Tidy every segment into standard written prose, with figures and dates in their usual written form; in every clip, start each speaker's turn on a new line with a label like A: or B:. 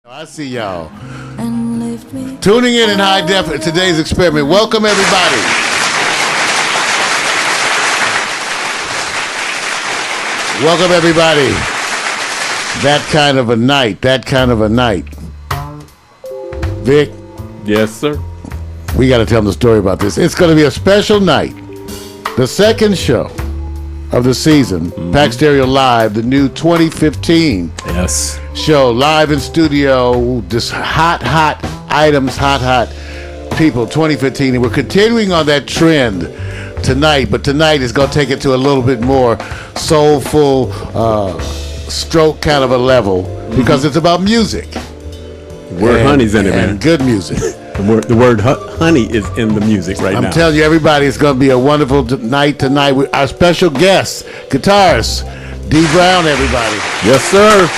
A: I see y'all tuning in high def for today's experiment. Welcome everybody. Welcome everybody. That kind of a night. Vic.
B: Yes, sir.
A: We got to tell them the story about this. It's going to be a special night. The second show of the season, Pack Stereo Live, the new 2015 show, live in studio, just hot items, hot people, 2015. And we're continuing on that trend tonight, but tonight is going to take it to a little bit more soulful, stroke kind of a level, because it's about music.
B: The word honey's in it, man.
A: Good music.
B: The word honey is in the music right now.
A: I'm telling you, everybody, it's going to be a wonderful night tonight with our special guest, guitarist, D. Brown, everybody.
B: Yes, sir.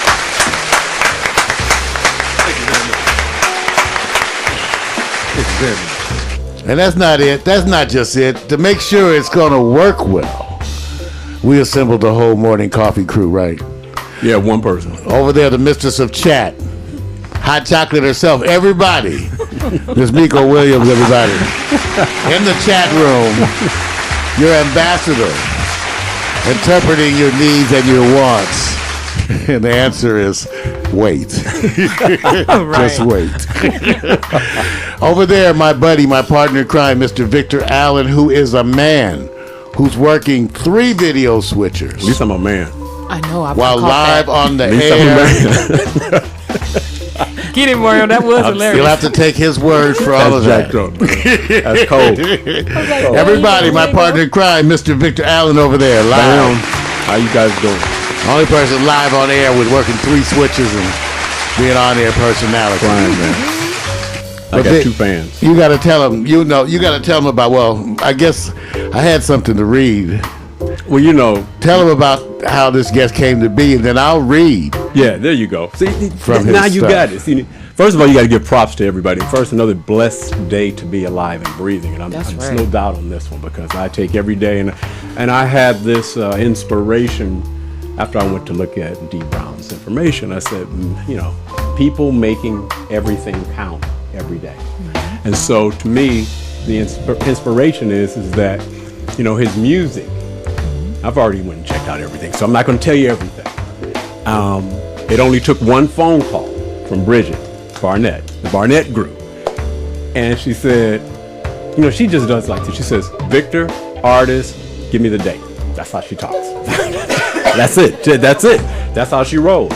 A: And that's not it. That's not just it. To make sure it's going to work well, we assembled the whole morning coffee crew, right?
B: Yeah, one person.
A: Over there, the mistress of chat, hot chocolate herself, everybody. There's Miko Williams, everybody. In the chat room, your ambassador, interpreting your needs and your wants. And the answer is, wait. Just wait. Over there, my buddy, my partner in crime, Mr. Victor Allen, who is a man who's working 3 video switchers.
B: At least I'm a man.
C: I know.
A: While live on the air.
C: Get him, Mario. That was hilarious.
A: You'll have to take his word for all of that.
B: That's cold.
A: Everybody, my partner in crime, Mr. Victor Allen over there, live.
B: Bam. How you guys doing?
A: Only person live on air with working 3 switches and being on air personality.
B: Fine, man. I got 2 fans.
A: You got to tell them. You got to tell them about. Well, I guess I had something to read.
B: Well,
A: tell them about how this guest came to be, and then I'll read.
B: Yeah, there you go. See,
A: from
B: now
A: his
B: you
A: stuff.
B: got it. See, first of all, you got to give props to everybody. First, another blessed day to be alive and breathing, and there's no doubt on this one, because I take every day, and I had this inspiration after I went to look at D. Brown's information. I said, people making everything count every day. Mm-hmm. And so to me, the inspiration is that, his music, I've already went and checked out everything, so I'm not going to tell you everything. It only took one phone call from Bridget Barnett, the Barnett Group. And she said, she just does like this. She says, Victor, artist, give me the date. That's how she talks. That's it. That's how she rolls.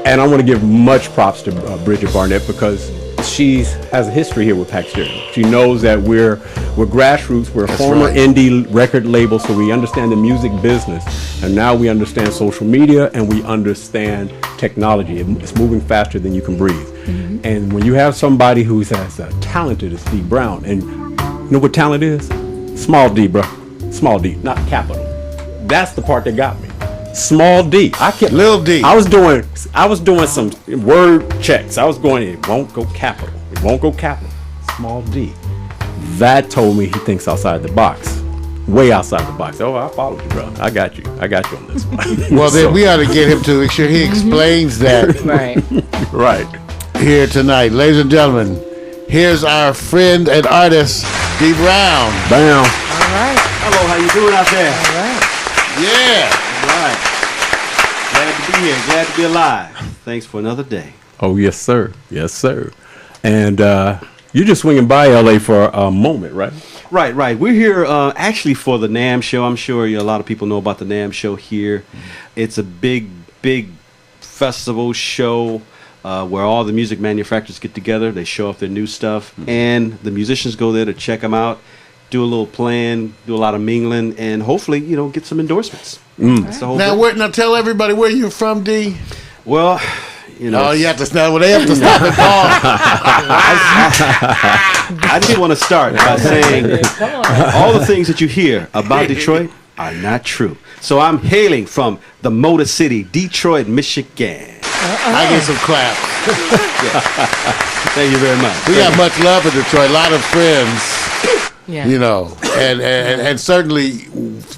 B: And I want to give much props to Bridget Barnett, because she has a history here with Pack Stereo. She knows that we're grassroots, we're a former indie record label, so we understand the music business. And now we understand social media, and we understand technology. It's moving faster than you can breathe. Mm-hmm. And when you have somebody who's as talented as D. Brown, and you know what talent is? Small D, bro. Small D, not capital. That's the part that got me. Small D.
A: Lil D.
B: I was doing some word checks. I was going, it won't go capital. It won't go capital. Small D. That told me he thinks outside the box. Way outside the box. Oh, I followed you, bro. I got you on this one.
A: Well, then we ought to get him to make sure he explains that
B: right
A: here tonight. Ladies and gentlemen, here's our friend and artist, D. Brown.
B: Bam.
C: All right.
D: Hello, how you doing out there?
C: All right.
A: Yeah.
D: Right. Glad to be here. Glad to be alive. Thanks for another day.
B: Oh, yes, sir. Yes, sir. And you're just swinging by LA for a moment, right?
D: Right. We're here actually for the NAMM show. I'm sure a lot of people know about the NAMM show here. It's a big festival show where all the music manufacturers get together. They show off their new stuff, and the musicians go there to check them out, do a little playing, do a lot of mingling, and hopefully, get some endorsements. That's the whole thing.
A: Now tell everybody where you're from, D.
D: Well,
A: Oh, you have to stop. Well, they have to stop and pause.
D: I just want to start by saying all the things that you hear about Detroit are not true. So I'm hailing from the Motor City, Detroit, Michigan.
A: I get some claps.
D: Thank you very much.
A: We got much love for Detroit. A lot of friends.
C: Yeah.
A: And certainly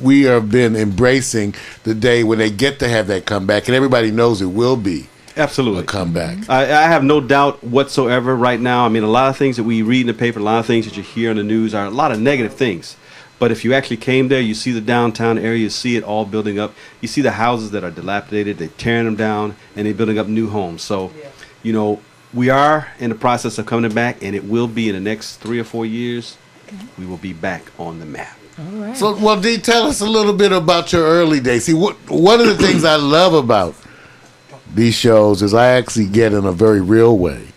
A: we have been embracing the day when they get to have that comeback, and everybody knows it will be
D: Absolutely.
A: a comeback.
D: I have no doubt whatsoever right now. I mean, a lot of things that we read in the paper, a lot of things that you hear on the news are a lot of negative things. But if you actually came there, you see the downtown area, you see it all building up. You see the houses that are dilapidated, they're tearing them down, and they're building up new homes. So, you know, we are in the process of coming back, and it will be in the next 3 or 4 years. We will be back on the map.
C: All right.
A: So, well, D, tell us a little bit about your early days. See, one of the things I love about these shows is I actually get in a very real way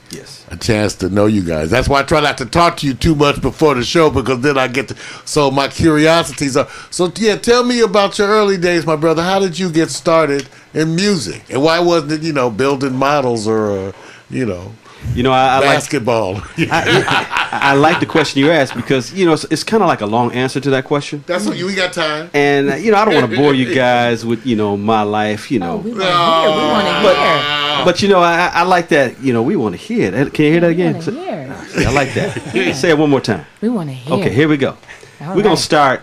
A: a chance to know you guys. That's why I try not to talk to you too much before the show, because then I get to, so my curiosities are. So, yeah, tell me about your early days, my brother. How did you get started in music? And why wasn't it, you know, building models or, you know,
D: I
A: basketball?
D: I like the question you asked because, you know, it's kind of like a long answer to that question.
A: That's what we got time.
D: And, you know, I don't want to bore you guys with, you know, my life, you know.
C: We want to hear.
D: But, you know, I like that, you know, we want to hear it. Can you hear that again? I like that. Say it one more time.
C: We want to hear.
D: Okay, here we go.
C: All
D: We're going to start,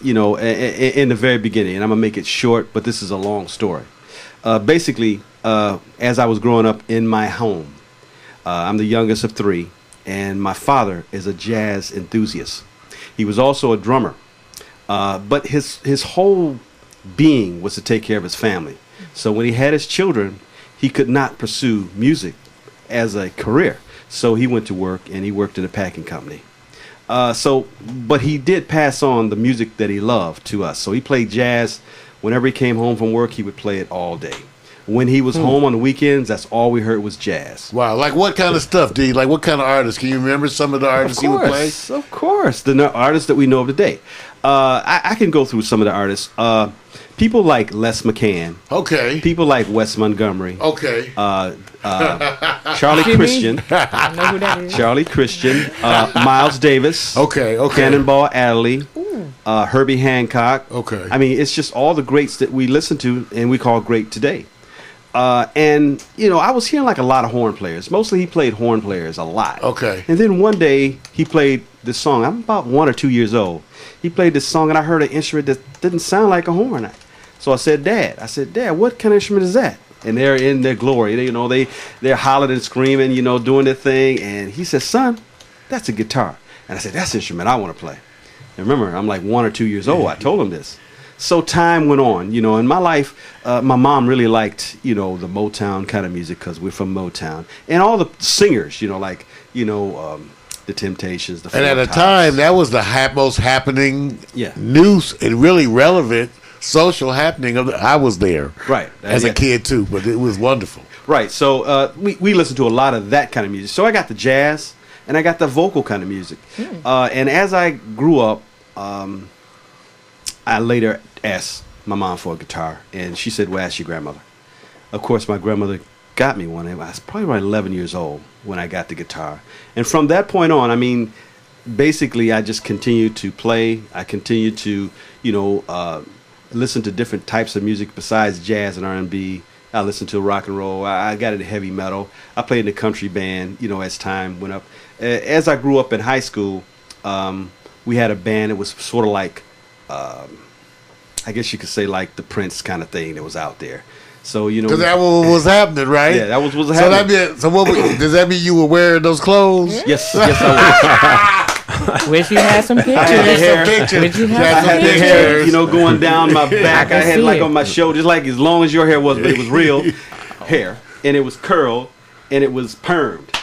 D: you know, in the very beginning. And I'm going to make it short, but this is a long story. Basically, as I was growing up in my home, I'm the youngest of 3, and my father is a jazz enthusiast. He was also a drummer, but his whole being was to take care of his family. So when he had his children, he could not pursue music as a career. So he went to work, and he worked in a packing company. But he did pass on the music that he loved to us. So he played jazz. Whenever he came home from work, he would play it all day. When he was home on the weekends, that's all we heard was jazz.
A: Wow. Like what kind of stuff, D? Like what kind of artists? Can you remember some of the artists he would play?
D: Of course. The artists that we know of today. I can go through some of the artists. People like Les McCann.
A: Okay.
D: People like Wes Montgomery.
A: Okay.
D: Charlie Christian.
C: I know who that is.
D: Charlie Christian. Miles Davis.
A: Okay.
D: Cannonball Adderley. Herbie Hancock.
A: Okay.
D: I mean, it's just all the greats that we listen to and we call great today. And, you know, I was hearing like a lot of horn players. Mostly he played horn players a lot.
A: Okay.
D: And then one day he played this song. I'm about 1 or 2 years old. He played this song and I heard an instrument that didn't sound like a horn. So I said, Dad, what kind of instrument is that? And they're in their glory. They, you know, they're hollering and screaming, you know, doing their thing. And he said, son, that's a guitar. And I said, that's the instrument I want to play. And remember, I'm like 1 or 2 years old. I told him this. So time went on, you know, in my life, my mom really liked, you know, the Motown kind of music because we're from Motown. And all the singers, you know, like, you know, the Temptations. The
A: and at the time, that was the most happening news and really relevant social happening. I was there.
D: Right.
A: As a kid, too, but it was wonderful.
D: Right. So we listened to a lot of that kind of music. So I got the jazz and I got the vocal kind of music. And as I grew up, I later asked my mom for a guitar, and she said, well, ask your grandmother. Of course, my grandmother got me one. I was probably around 11 years old when I got the guitar. And from that point on, I mean, basically, I just continued to play. I continued to, you know, listen to different types of music besides jazz and R&B. I listened to rock and roll. I got into heavy metal. I played in a country band, you know, as time went up. As I grew up in high school, we had a band. It was sort of like, I guess you could say like the Prince kind of thing that was out there. So, you know.
A: Because that was happening, right?
D: Yeah, that was happening.
A: Does that mean you were wearing those clothes?
D: Yes, I was.
C: Wish you had some pictures.
D: I had
A: pictures.
D: Hair, you know, going down my back. I had like
C: it.
D: on my shoulder, just like as long as your hair was, but it was real hair. And it was curled and it was permed.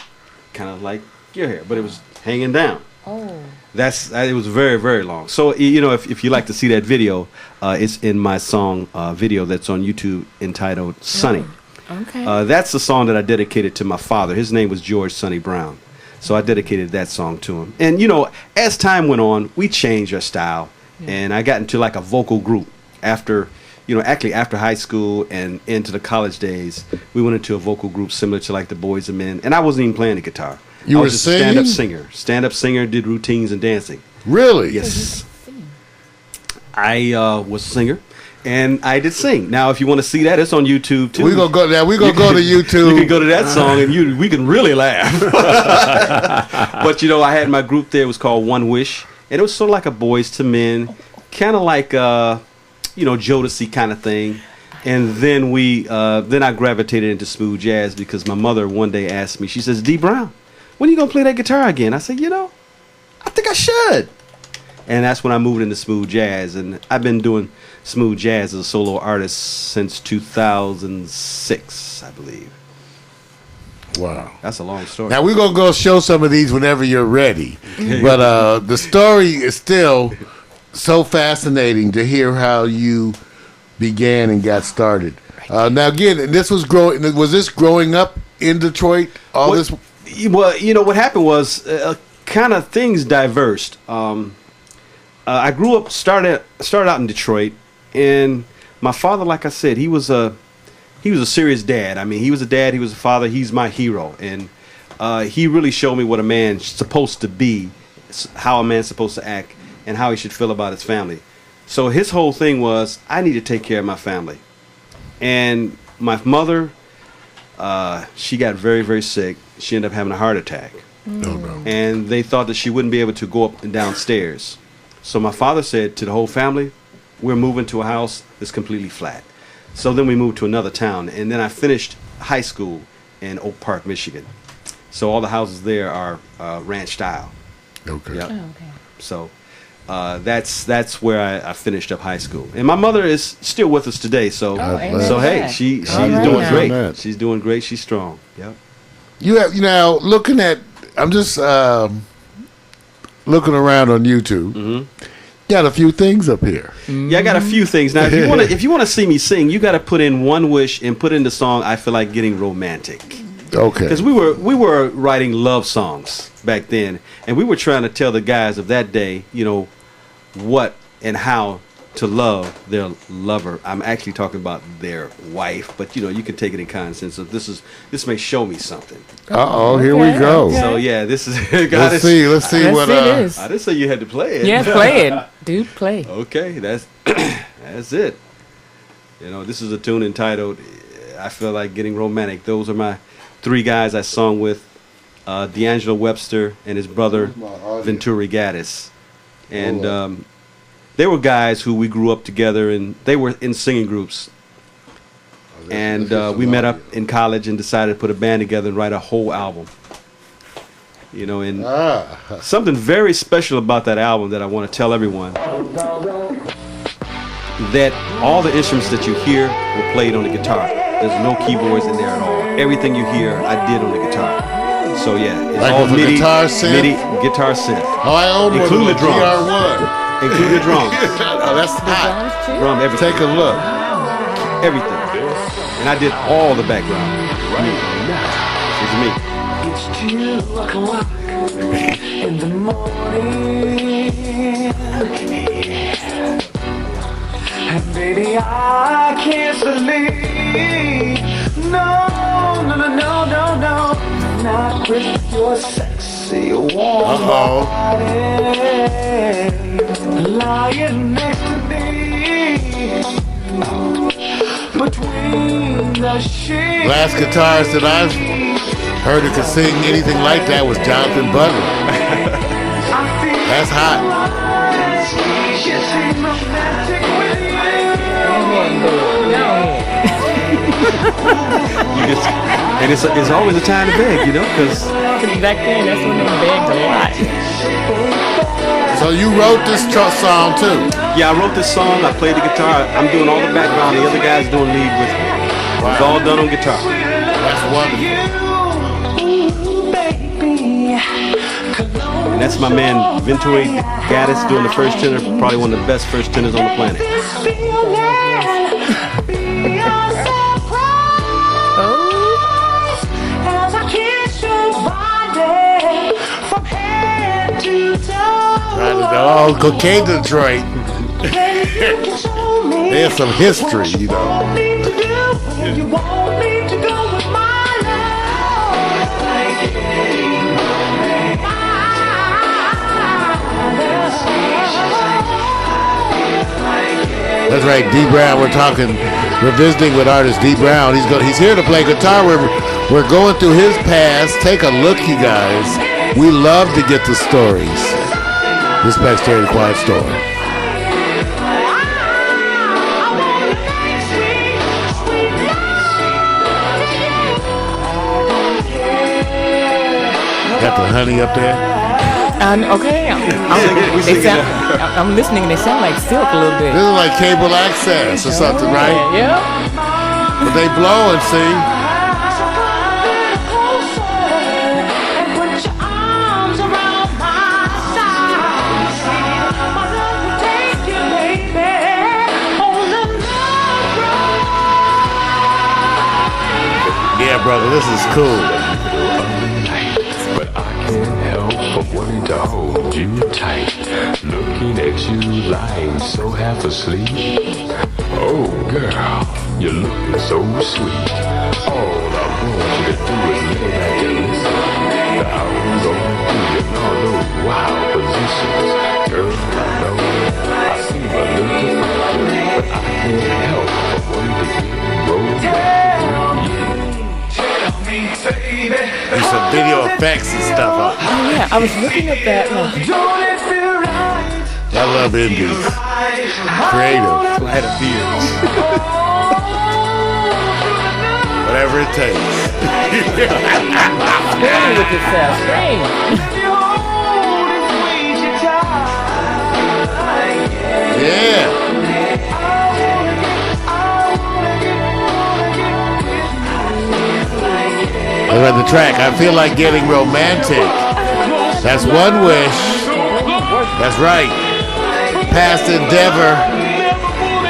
D: Kind of like your hair, but it was hanging down.
C: Oh.
D: It was very, very long. So, you know, if you like to see that video, it's in my song video that's on YouTube entitled Sonny.
C: Okay.
D: That's the song that I dedicated to my father. His name was George Sonny Brown. So I dedicated that song to him. And, you know, as time went on, we changed our style. Yeah. And I got into like a vocal group after, you know, actually after high school and into the college days. We went into a vocal group similar to like the Boys and Men. And I wasn't even playing the guitar.
A: You
D: I
A: were
D: was just
A: singing?
D: a stand-up singer, did routines and dancing.
A: Really?
D: Yes. I was a singer, and I did sing. Now, if you want to see that, it's on YouTube, too.
A: We're going to go there. We're going to go to YouTube.
D: You can go to that song, and we can really laugh. But, you know, I had my group there. It was called One Wish, and it was sort of like a Boys to Men, kind of like, you know, Jodeci kind of thing. And then then I gravitated into smooth jazz because my mother one day asked me, she says, D. Brown, when are you going to play that guitar again? I said, I think I should. And that's when I moved into smooth jazz. And I've been doing smooth jazz as a solo artist since 2006, I believe.
A: Wow.
D: That's a long story.
A: Now, we're going to go show some of these whenever you're ready. But the story is still so fascinating to hear how you began and got started. Now, again, this was this growing up in Detroit?
D: Well, what happened was kind of things diversed. I grew up, started out in Detroit, and my father, like I said, he was a serious dad. I mean, he was a dad, he was a father, he's my hero, and he really showed me what a man's supposed to be, how a man's supposed to act, and how he should feel about his family. So his whole thing was, I need to take care of my family. And my mother, she got very, very sick. She ended up having a heart attack.
A: Oh, no.
D: And they thought that she wouldn't be able to go up and down stairs. So my father said to the whole family, we're moving to a house that's completely flat. So then we moved to another town. And then I finished high school in Oak Park, Michigan. So all the houses there are ranch style.
A: Okay.
D: Yep.
C: Oh, okay.
D: So that's where I finished up high school. And my mother is still with us today. So hey, she's doing great.
A: That.
D: She's doing great. She's strong. Yep.
A: You have looking at. I'm just looking around on YouTube.
D: Mm-hmm.
A: Got a few things up here.
D: Yeah, I got a few things. Now, if you want to see me sing, you got to put in One Wish and put in the song I Feel Like Getting Romantic.
A: Okay.
D: Because we were writing love songs back then, and we were trying to tell the guys of that day, what and how to love their lover. I'm actually talking about their wife, but you can take it in kind sense of this may show me something.
A: Here we go.
C: Okay.
D: So yeah, this is.
A: Let's see what.
C: This.
D: I didn't say you had to play it.
C: Yeah, play it, dude. Play.
D: Okay, that's it. This is a tune entitled "I Feel Like Getting Romantic." Those are my three guys I sung with: D'Angelo Webster and his brother Venturi Gaddis, and they were guys who we grew up together, and they were in singing groups. And we met up in college and decided to put a band together and write a whole album. And something very special about that album that I want to tell everyone, that all the instruments that you hear were played on the guitar. There's no keyboards in there at all. Everything you hear, I did on the guitar. So yeah, it's
A: Like
D: all
A: with a
D: MIDI,
A: guitar synth?
D: MIDI guitar synth.
A: I own one
D: Including
A: with
D: the drums.
A: GR1.
D: Including the drums.
A: That's hot.
D: Drum, everything.
A: Take a look.
D: Everything. And I did all the background. It's me.
E: It's 2 o'clock in the morning, and baby, I can't sleep. No, not with your sexy warm body lying next to me. Between the sheets.
A: Last guitarist that I've heard who could sing anything like that was Jonathan Butler. That's hot.
D: And it's always a time to beg, because
C: Back then, that's when they begged a lot.
A: So you wrote this song too?
D: yeah, I wrote this song. I played the guitar. I'm doing all the background. The other guys doing lead with me. It's all done on guitar.
A: That's wonderful.
D: And that's my man Venturi Gaddis doing the first tenor. Probably one of the best first tenors on the planet.
A: Oh, Cocaine Detroit. There's some history, That's right, D. Brown. We're visiting with artist D. Brown. He's here to play guitar. We're going through his past. Take a look, you guys. We love to get the stories. This Backstage Quiet Storm. Got the honey up there.
C: Okay, I'm listening and they sound like silk a little bit.
A: This is like cable access or something, right?
C: Yeah.
A: But they blowing, see? Yeah, brother, this is cool.
F: But I can't help but wanting to hold you tight. Looking at you lying so half asleep. Oh girl, you're looking so sweet. All I want you to do is lay back and listen. The hours on through in all those wild positions. Girl, I know I seem a little different, but I can't help but wanting to get romantic with you.
A: There's some video effects and stuff.
C: Oh yeah, I was looking at that one.
A: I love indies. Creative.
D: I had a beard.
A: Whatever it takes.
C: Scream with yourself. Scream.
A: Yeah. Look at the track. I feel like getting romantic. That's one wish. That's right. Past endeavor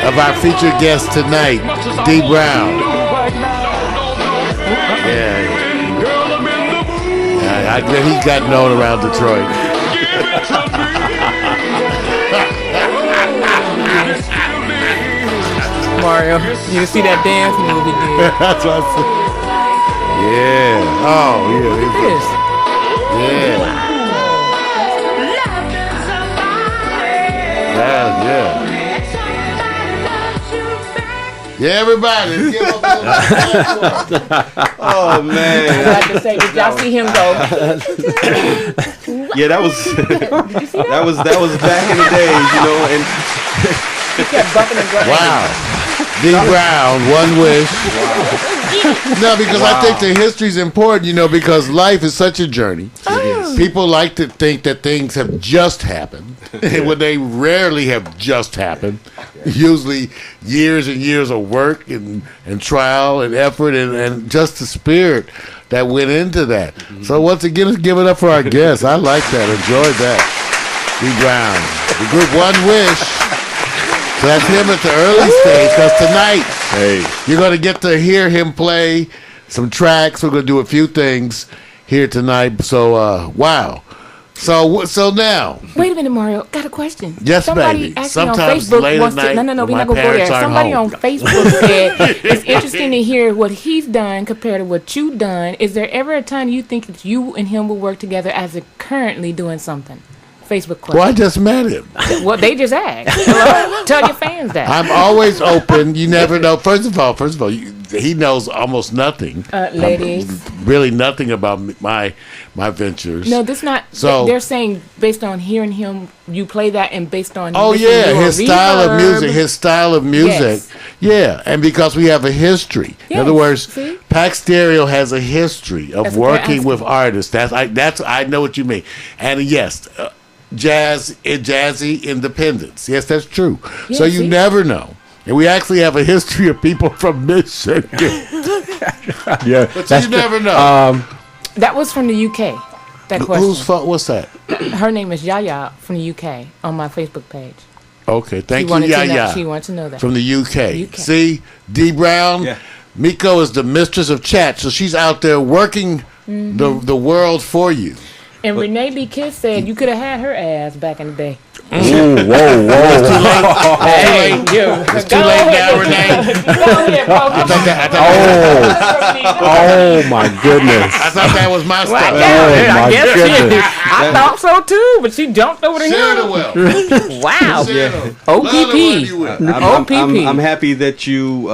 A: of our featured guest tonight, D. Brown. Yeah. He's got known around Detroit.
C: Mario, you see that dance move he did?
A: That's what I said. Yeah. Oh, yeah.
C: Yes.
A: Yeah. Yeah. Yeah, everybody. Give up
D: Oh man.
C: I have to say, did y'all see him go?
D: Yeah, that was that was back in the days, you know, and
C: He kept bumping and grinding.
A: Wow. D. Brown, one wish. No, because I think the history's important, you know, because life is such a journey. People like to think that things have just happened, when they rarely have just happened. Usually years and years of work and trial and effort and just the spirit that went into that. So once again, let's give it up for our guests. I like that. Enjoyed that. D. Brown. The group One Wish. So that's him at the early stage, because tonight you're going to get to hear him play some tracks. We're going to do a few things here tonight. So, wow. So now.
C: Wait a minute, Mario. Got a question.
A: Yes,
C: Somebody
A: baby.
C: actually
A: Sometimes
C: on Facebook
A: late
C: wants
A: at night,
C: to. No, we're
A: when
C: not
A: my
C: going to go there.
A: parents aren't
C: Somebody
A: home.
C: on Facebook said it's interesting to hear what he's done compared to what you've done. Is there ever a time you think that you and him will work together as they're currently doing something? Facebook question.
A: Well, I just met him.
C: Well, they just asked. Hello? Tell your fans that.
A: I'm always open. You never know. First of all, he knows almost nothing.
C: Ladies.
A: Really nothing about my ventures.
C: No, this not.
A: So-
C: They're saying based on hearing him, you play that, and based on.
A: Oh
C: listening
A: yeah,
C: to your
A: his style of
C: reverb.
A: music. His style of music.
C: Yes.
A: Yeah, and because we have a history. In
C: Yes,
A: other words,
C: see?
A: Pack Stereo has a history of
C: That's what they're
A: working
C: asking.
A: with artists. I know what you mean. And yes, jazzy independence. Yes, that's true.
C: Yeah,
A: so you
C: see?
A: never know. And we actually have a history of people from Michigan.
B: Yeah,
A: But you never know.
C: That was from the UK. That question.
A: Whose fault? What's that?
C: Her name is Yaya from the UK on my Facebook page.
A: Okay, thank
C: She
A: you,
C: wanted to know.
A: Yaya.
C: She wanted to know that.
A: From the UK.
C: UK.
A: See, D. Brown,
D: Yeah.
A: Miko is the mistress of chat, so she's out there working the world for you.
C: And Renee B. Kiss said you could have had her ass back in the day.
B: Whoa, whoa.
C: Hey, you.
A: It's too late now, Renee.
B: Oh my goodness.
A: I thought that was my
C: Well,
A: stuff.
C: I
B: my
C: guess
B: goodness.
C: I thought so too, but she jumped over the
A: Share the
C: hill.
A: well.
C: Wow.
A: Share the-
C: OPP.
A: Love the one you with.
C: OPP.
D: I'm happy that you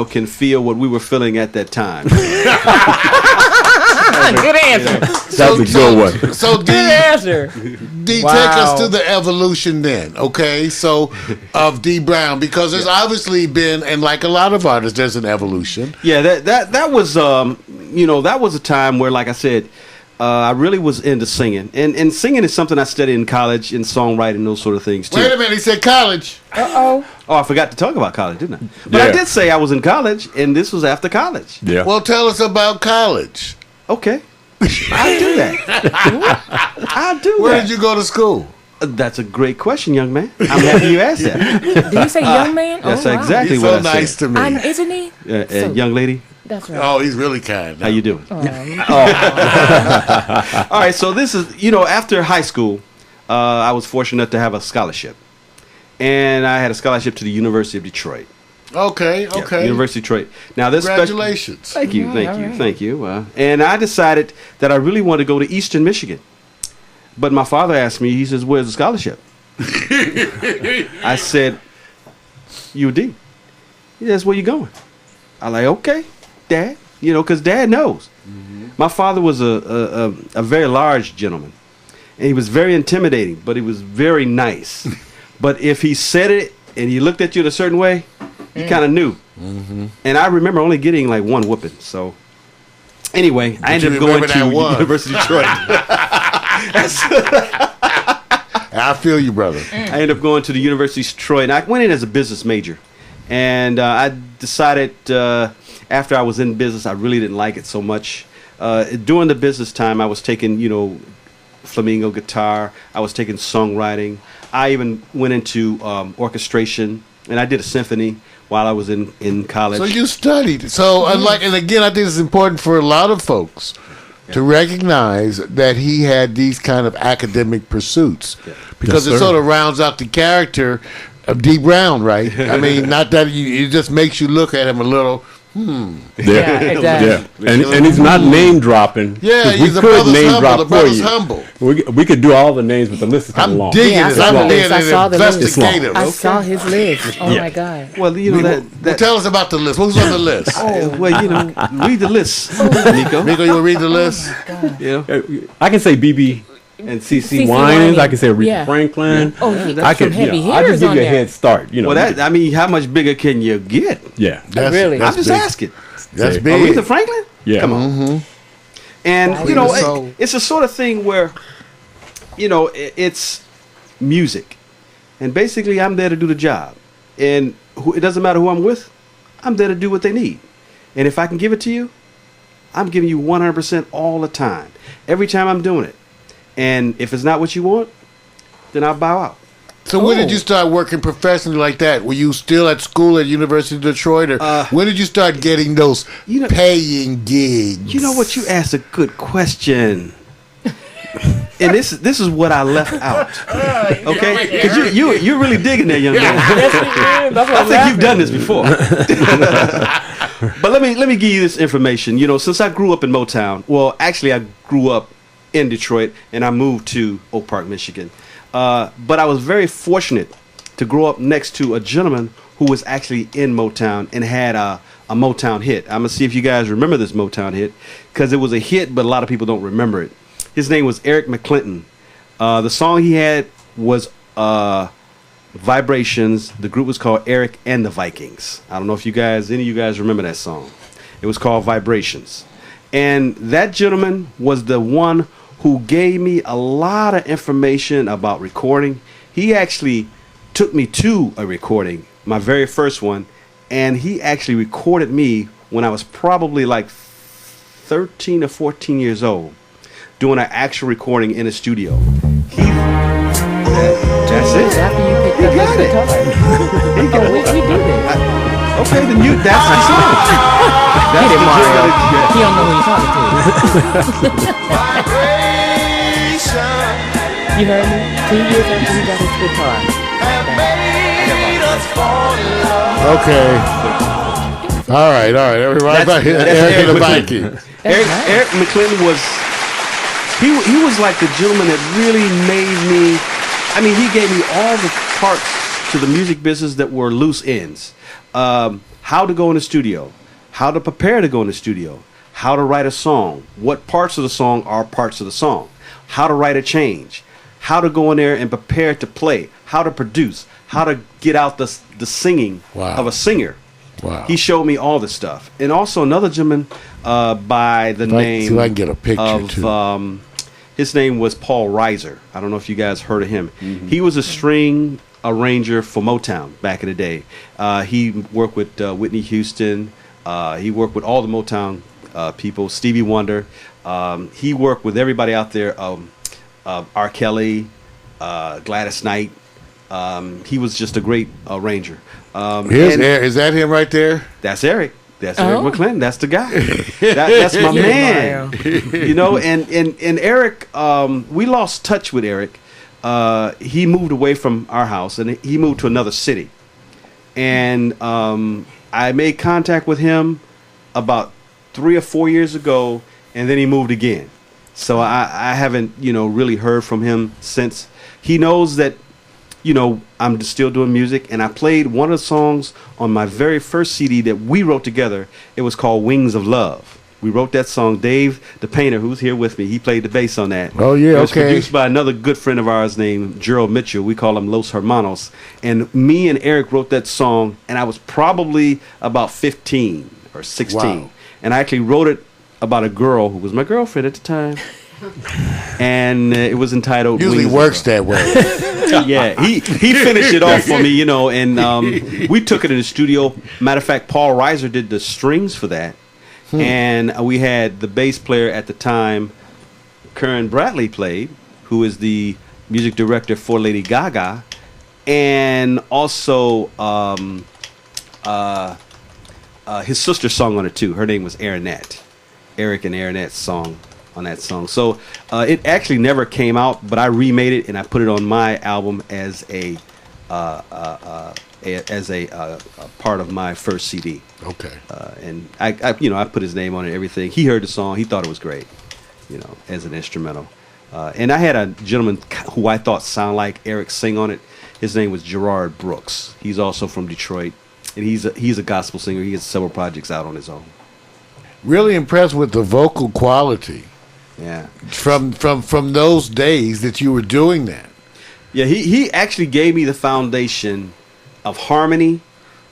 D: can feel what we were feeling at that time.
C: Good answer.
B: That's a good one.
A: So D,
C: Good answer.
A: D
C: Wow.
A: take us to the evolution then, okay? So of D Brown, because there's obviously been, and like a lot of artists, there's an evolution.
D: Yeah, that was that was a time where, like I said, I really was into singing, and singing is something I studied in college, in songwriting, those sort of things too.
A: Wait a minute, he said college.
C: Uh-oh.
D: Oh, I forgot to talk about college, didn't I? But I did say I was in college, and this was after college.
B: Yeah.
A: Well, tell us about college.
D: Okay, I'll do that. I'll do
A: Where
D: that.
A: did you go to school?
D: That's a great question, young man. I'm happy you asked that.
C: Did you say young man?
D: That's
C: oh, wow.
D: exactly
A: He's
D: what
A: so
D: I
A: nice
D: said.
A: to me.
C: Isn't he? So-
D: Young lady,
C: That's right.
A: Oh, he's really kind.
D: how you doing?
C: Oh.
D: All right, so this is, after high school, I was fortunate enough to have a scholarship. And I had a scholarship to the University of Detroit.
A: Okay,
D: Yeah,
A: okay.
D: University of Detroit. Now, this
A: Congratulations.
D: Thank you,
C: All right.
D: thank you. And I decided that I really wanted to go to Eastern Michigan. But my father asked me, he says, "Where's the scholarship?" I said, UD. He says, "Where you going?" I'm like, "Okay, Dad." Because Dad knows. My father was a very large gentleman. And he was very intimidating, but he was very nice. But if he said it and he looked at you in a certain way, you kind of knew. And I remember only getting like one whooping. So anyway, I ended up going to University of Detroit.
A: I feel you, brother.
D: I ended up going to the University of Detroit, and I went in as a business major. And I decided after I was in business, I really didn't like it so much. During the business time, I was taking, flamingo guitar. I was taking songwriting. I even went into orchestration, and I did a symphony while I was in college.
A: So you studied. So, and again, I think it's important for a lot of folks to recognize that he had these kind of academic pursuits, because
B: Yes,
A: it
B: sir.
A: sort of rounds out the character of D. Brown, right? I mean, not that it just makes you look at him a little.
C: Yeah, exactly.
B: Yeah, and he's not name dropping.
A: Yeah,
B: 'cause
A: he's the brother's humble. The brother's humble.
B: We could do all the names, but the list is kind of
A: I'm
B: long.
A: digging
C: Yeah, I
A: it.
C: saw
A: I'm
C: the
A: being
C: list. I saw
A: an
C: the list.
A: investigative.
C: I saw his list. Oh,
B: Yeah.
C: my God.
D: Well,
A: Well, tell us about the list. Who's on the list?
D: read the list, Nico.
A: Nico, you will read the list?
B: I can say BB and CC
C: CeCe
B: Winans.
C: Winans.
B: I can say Aretha
C: Yeah.
B: Franklin.
C: Oh, he got
B: I
C: some
B: can.
C: heavy
B: I
C: hitters
B: just give
C: on
B: you a
C: there.
B: head start.
D: Well, how much bigger can you get?
B: Yeah.
C: Really?
D: I'm just
A: big.
D: asking.
A: That's
B: Say,
A: big.
D: Aretha Franklin?
B: Yeah.
D: Come on. And,
A: Aretha Soul.
D: it's a sort of thing where, it's music. And basically, I'm there to do the job. And it doesn't matter who I'm with, I'm there to do what they need. And if I can give it to you, I'm giving you 100% all the time. Every time I'm doing it. And if it's not what you want, then I'll bow out.
A: So when did you start working professionally like that? Were you still at school at University of Detroit, or when did you start getting those paying gigs?
D: You know what? You asked a good question. And this is what I left out. Okay? Because you're really digging that, young man. I think you've done this before. But let me give you this information. Since I grew up in Motown, well, actually I grew up in Detroit and I moved to Oak Park, Michigan. But I was very fortunate to grow up next to a gentleman who was actually in Motown and had a Motown hit. I'm going to see if you guys remember this Motown hit, because it was a hit, but a lot of people don't remember it. His name was Eric McClinton. The song he had was Vibrations. The group was called Eric and the Vikings. I don't know if any of you guys remember that song. It was called Vibrations. And that gentleman was the one who gave me a lot of information about recording. He actually took me to a recording, my very first one, and he actually recorded me when I was probably like 13 or 14 years old, doing an actual recording in a studio. That's it.
C: After you picked up
D: got
C: his
D: it.
C: guitar. Oh, we do this.
D: Okay, then that's the song.
C: Get it, Mario. He don't know who you're talking to. You heard me? 2 years after he got his guitar.
A: Okay. All right. Everybody,
D: That's
A: Eric and the
D: Eric
A: Viking.
D: Eric McClinton was he was like the gentleman that really made me. I mean, he gave me all the parts to the music business that were loose ends. How to go in the studio, how to prepare to go in the studio, how to write a song, what parts of the song are parts of the song, how to write a change, how to go in there and prepare to play, how to produce, how to get out the singing of a singer.
A: Wow.
D: He showed me all this stuff. And also another gentleman by the
A: See
D: name
A: if I can get a picture
D: of
A: too.
D: his name was Paul Reiser. I don't know if you guys heard of him.
A: Mm-hmm.
D: He was a string arranger for Motown back in the day. He worked with Whitney Houston. He worked with all the Motown people, Stevie Wonder. He worked with everybody out there, R. Kelly, Gladys Knight. He was just a great arranger.
A: Is that him right there?
D: That's Eric. That's Eric
C: Oh.
D: McClendon. That's the guy. That's my man. You know, and Eric, we lost touch with Eric. He moved away from our house and he moved to another city. And I made contact with him about 3 or 4 years ago, and then he moved again. So I haven't, really heard from him since. He knows that, I'm still doing music, and I played one of the songs on my very first CD that we wrote together. It was called Wings of Love. We wrote that song. Dave, the painter, who's here with me, he played the bass on that.
A: Oh, yeah,
D: It was
A: okay.
D: produced by another good friend of ours named Gerald Mitchell. We call him Los Hermanos. And me and Eric wrote that song, and I was probably about 15 or 16.
A: Wow.
D: And I actually wrote it about a girl who was my girlfriend at the time. And it was entitled
A: Usually
D: Wings of
A: works
D: Love.
A: that way.
D: Yeah, he finished it off for me, and we took it in the studio. Matter of fact, Paul Reiser did the strings for that. And we had the bass player at the time, Karen Bradley, played, who is the music director for Lady Gaga, and also his sister sung on it too. Her name was Erinette. Eric and Erinette song on that song. So it actually never came out, but I remade it and I put it on my album as a part of my first CD.
A: Okay.
D: And I put his name on it and everything. He heard the song. He thought it was great, as an instrumental. And I had a gentleman who I thought sounded like Eric sing on it. His name was Gerard Brooks. He's also from Detroit, and he's a gospel singer. He has several projects out on his own.
A: Really impressed with the vocal quality
D: Yeah.
A: from those days that you were doing that.
D: Yeah, he actually gave me the foundation of harmony.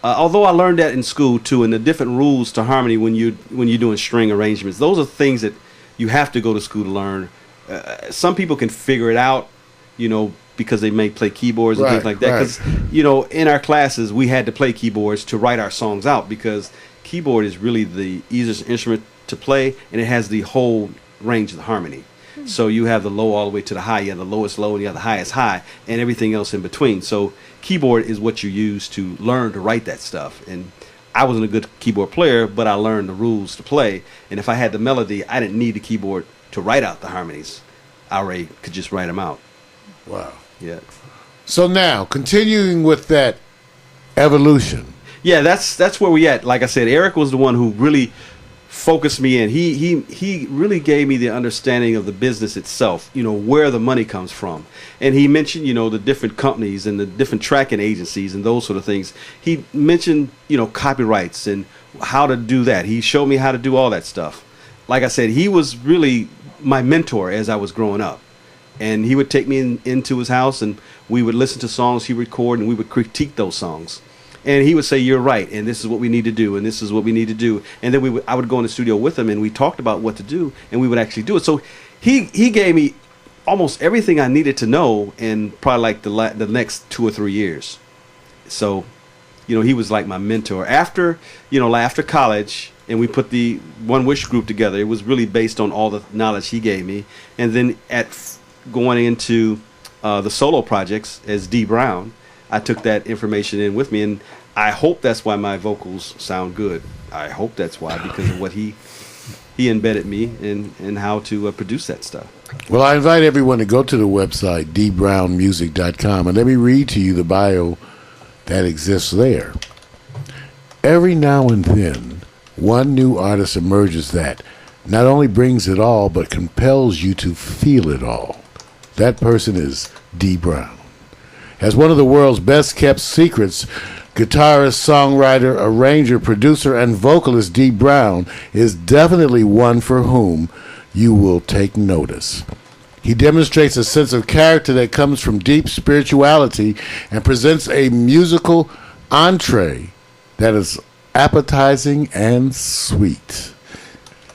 D: Although I learned that in school too, and the different rules to harmony when you're doing string arrangements. Those are things that you have to go to school to learn. Some people can figure it out, because they may play keyboards and things like that. Because in our classes we had to play keyboards to write our songs out, because keyboard is really the easiest instrument to play, and it has the whole range of the harmony. So you have the low all the way to the high, you have the lowest low, and you have the highest high, and everything else in between. So keyboard is what you use to learn to write that stuff. And I wasn't a good keyboard player, but I learned the rules to play. And if I had the melody, I didn't need the keyboard to write out the harmonies. I already could just write them out.
A: Wow.
D: Yeah.
A: So now, continuing with that evolution.
D: Yeah, that's where we at. Like I said, Eric was the one who really focused me in. He really gave me the understanding of the business itself, where the money comes from. And he mentioned, the different companies and the different tracking agencies and those sort of things. He mentioned, copyrights and how to do that. He showed me how to do all that stuff. Like I said, he was really my mentor as I was growing up. And he would take me into his house, and we would listen to songs he would record, and we would critique those songs. And he would say, "You're right, and this is what we need to do, and this is what we need to do." And then I would go in the studio with him, and we talked about what to do, and we would actually do it. So he gave me almost everything I needed to know in probably like the next 2 or 3 years. So, he was like my mentor. After college, and we put the One Wish group together, it was really based on all the knowledge he gave me. And then going into the solo projects as D. Brown, I took that information in with me, and I hope that's why my vocals sound good. I hope that's why, because of what he embedded me in how to produce that stuff.
A: Well, I invite everyone to go to the website, dbrownmusic.com, and let me read to you the bio that exists there. Every now and then, one new artist emerges that not only brings it all, but compels you to feel it all. That person is D. Brown. As one of the world's best-kept secrets, guitarist, songwriter, arranger, producer, and vocalist D. Brown is definitely one for whom you will take notice. He demonstrates a sense of character that comes from deep spirituality and presents a musical entree that is appetizing and sweet.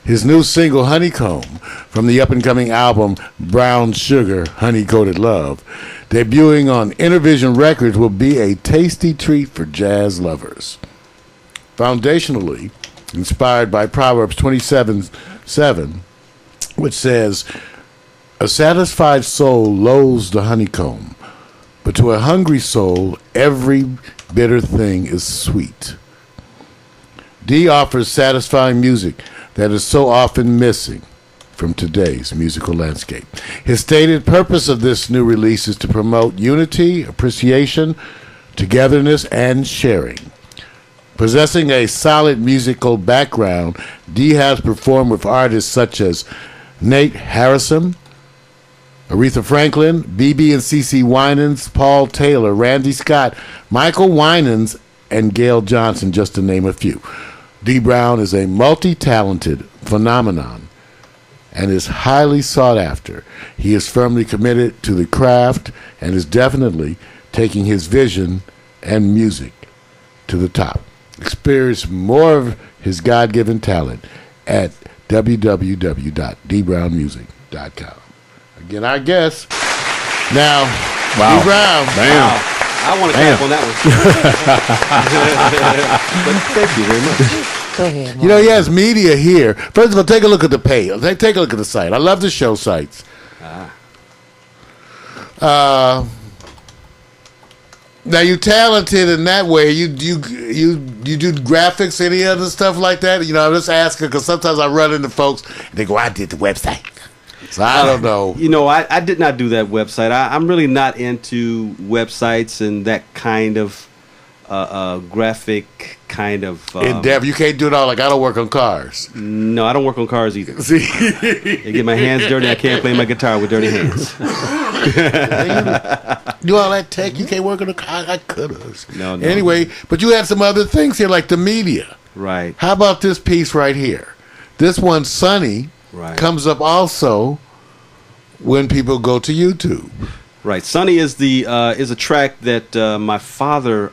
A: his new single, Honeycomb, from the up-and-coming album, Brown Sugar, Honey-Coated Love, debuting on Intervision Records, will be a tasty treat for jazz lovers. Foundationally inspired by Proverbs 27:7, which says, "A satisfied soul loathes the honeycomb, but to a hungry soul, every bitter thing is sweet." D offers satisfying music that is so often missing from today's musical landscape. His stated purpose of this new release is to promote unity, appreciation, togetherness, and sharing. Possessing a solid musical background, D has performed with artists such as Nate Harrison, Aretha Franklin, BB and CC Winans, Paul Taylor, Randy Scott, Michael Winans, and Gail Johnson, just to name a few. D. Brown is a multi-talented phenomenon and is highly sought after. He is firmly committed to the craft and is definitely taking his vision and music to the top. Experience more of his God-given talent at www.dbrownmusic.com. Again, our guest. Now,
B: Wow.
A: D. Brown.
B: Damn.
D: Wow. I want to clap on that one. But thank you very much.
C: Go ahead.
A: You know, he has media here. First of all, take a look at the page. Take a look at the site. I love the show sites. Now, you talented in that way. You do graphics, any other stuff like that? You know, I'm just asking because sometimes I run into folks and they go, "I did the website." So I don't know.
D: You know, I did not do that website. I'm really not into websites and that kind of graphic kind of
A: endeavor. You can't do it all. Like, I don't work on cars.
D: No, I don't work on cars either.
A: See,
D: I get my hands dirty. I can't play my guitar with dirty hands.
A: do all that tech. You can't work on a car. I could have.
D: No.
A: Anyway, but you had some other things here, like the media.
D: Right.
A: How about this piece right here? This one, Sunny,
D: Right.
A: comes up also when people go to YouTube.
D: Right. Sunny is a track that my father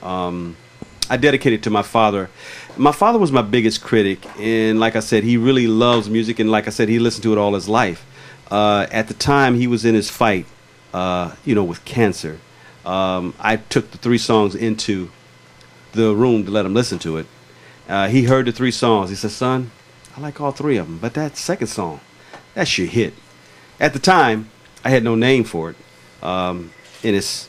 D: I dedicated to my father. My father was my biggest critic, and like I said, he really loves music, and like I said, he listened to it all his life. At the time, he was in his fight, with cancer. I took the 3 songs into the room to let him listen to it. He heard the 3 songs. He said, "Son, I like all 3 of them, but that second song, that's your hit." At the time, I had no name for it. And it's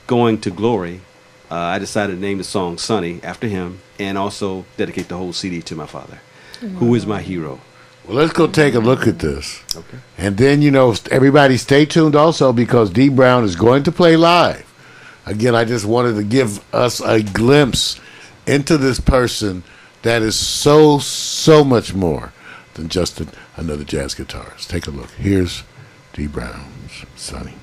D: Going to Glory. I decided to name the song Sunny after him and also dedicate the whole CD to my father, who is my hero.
A: Well, let's go take a look at this.
D: Okay.
A: And then, everybody stay tuned also because D. Brown is going to play live. Again, I just wanted to give us a glimpse into this person that is so, so much more than just another jazz guitarist. Take a look. Here's D. Brown's Sunny.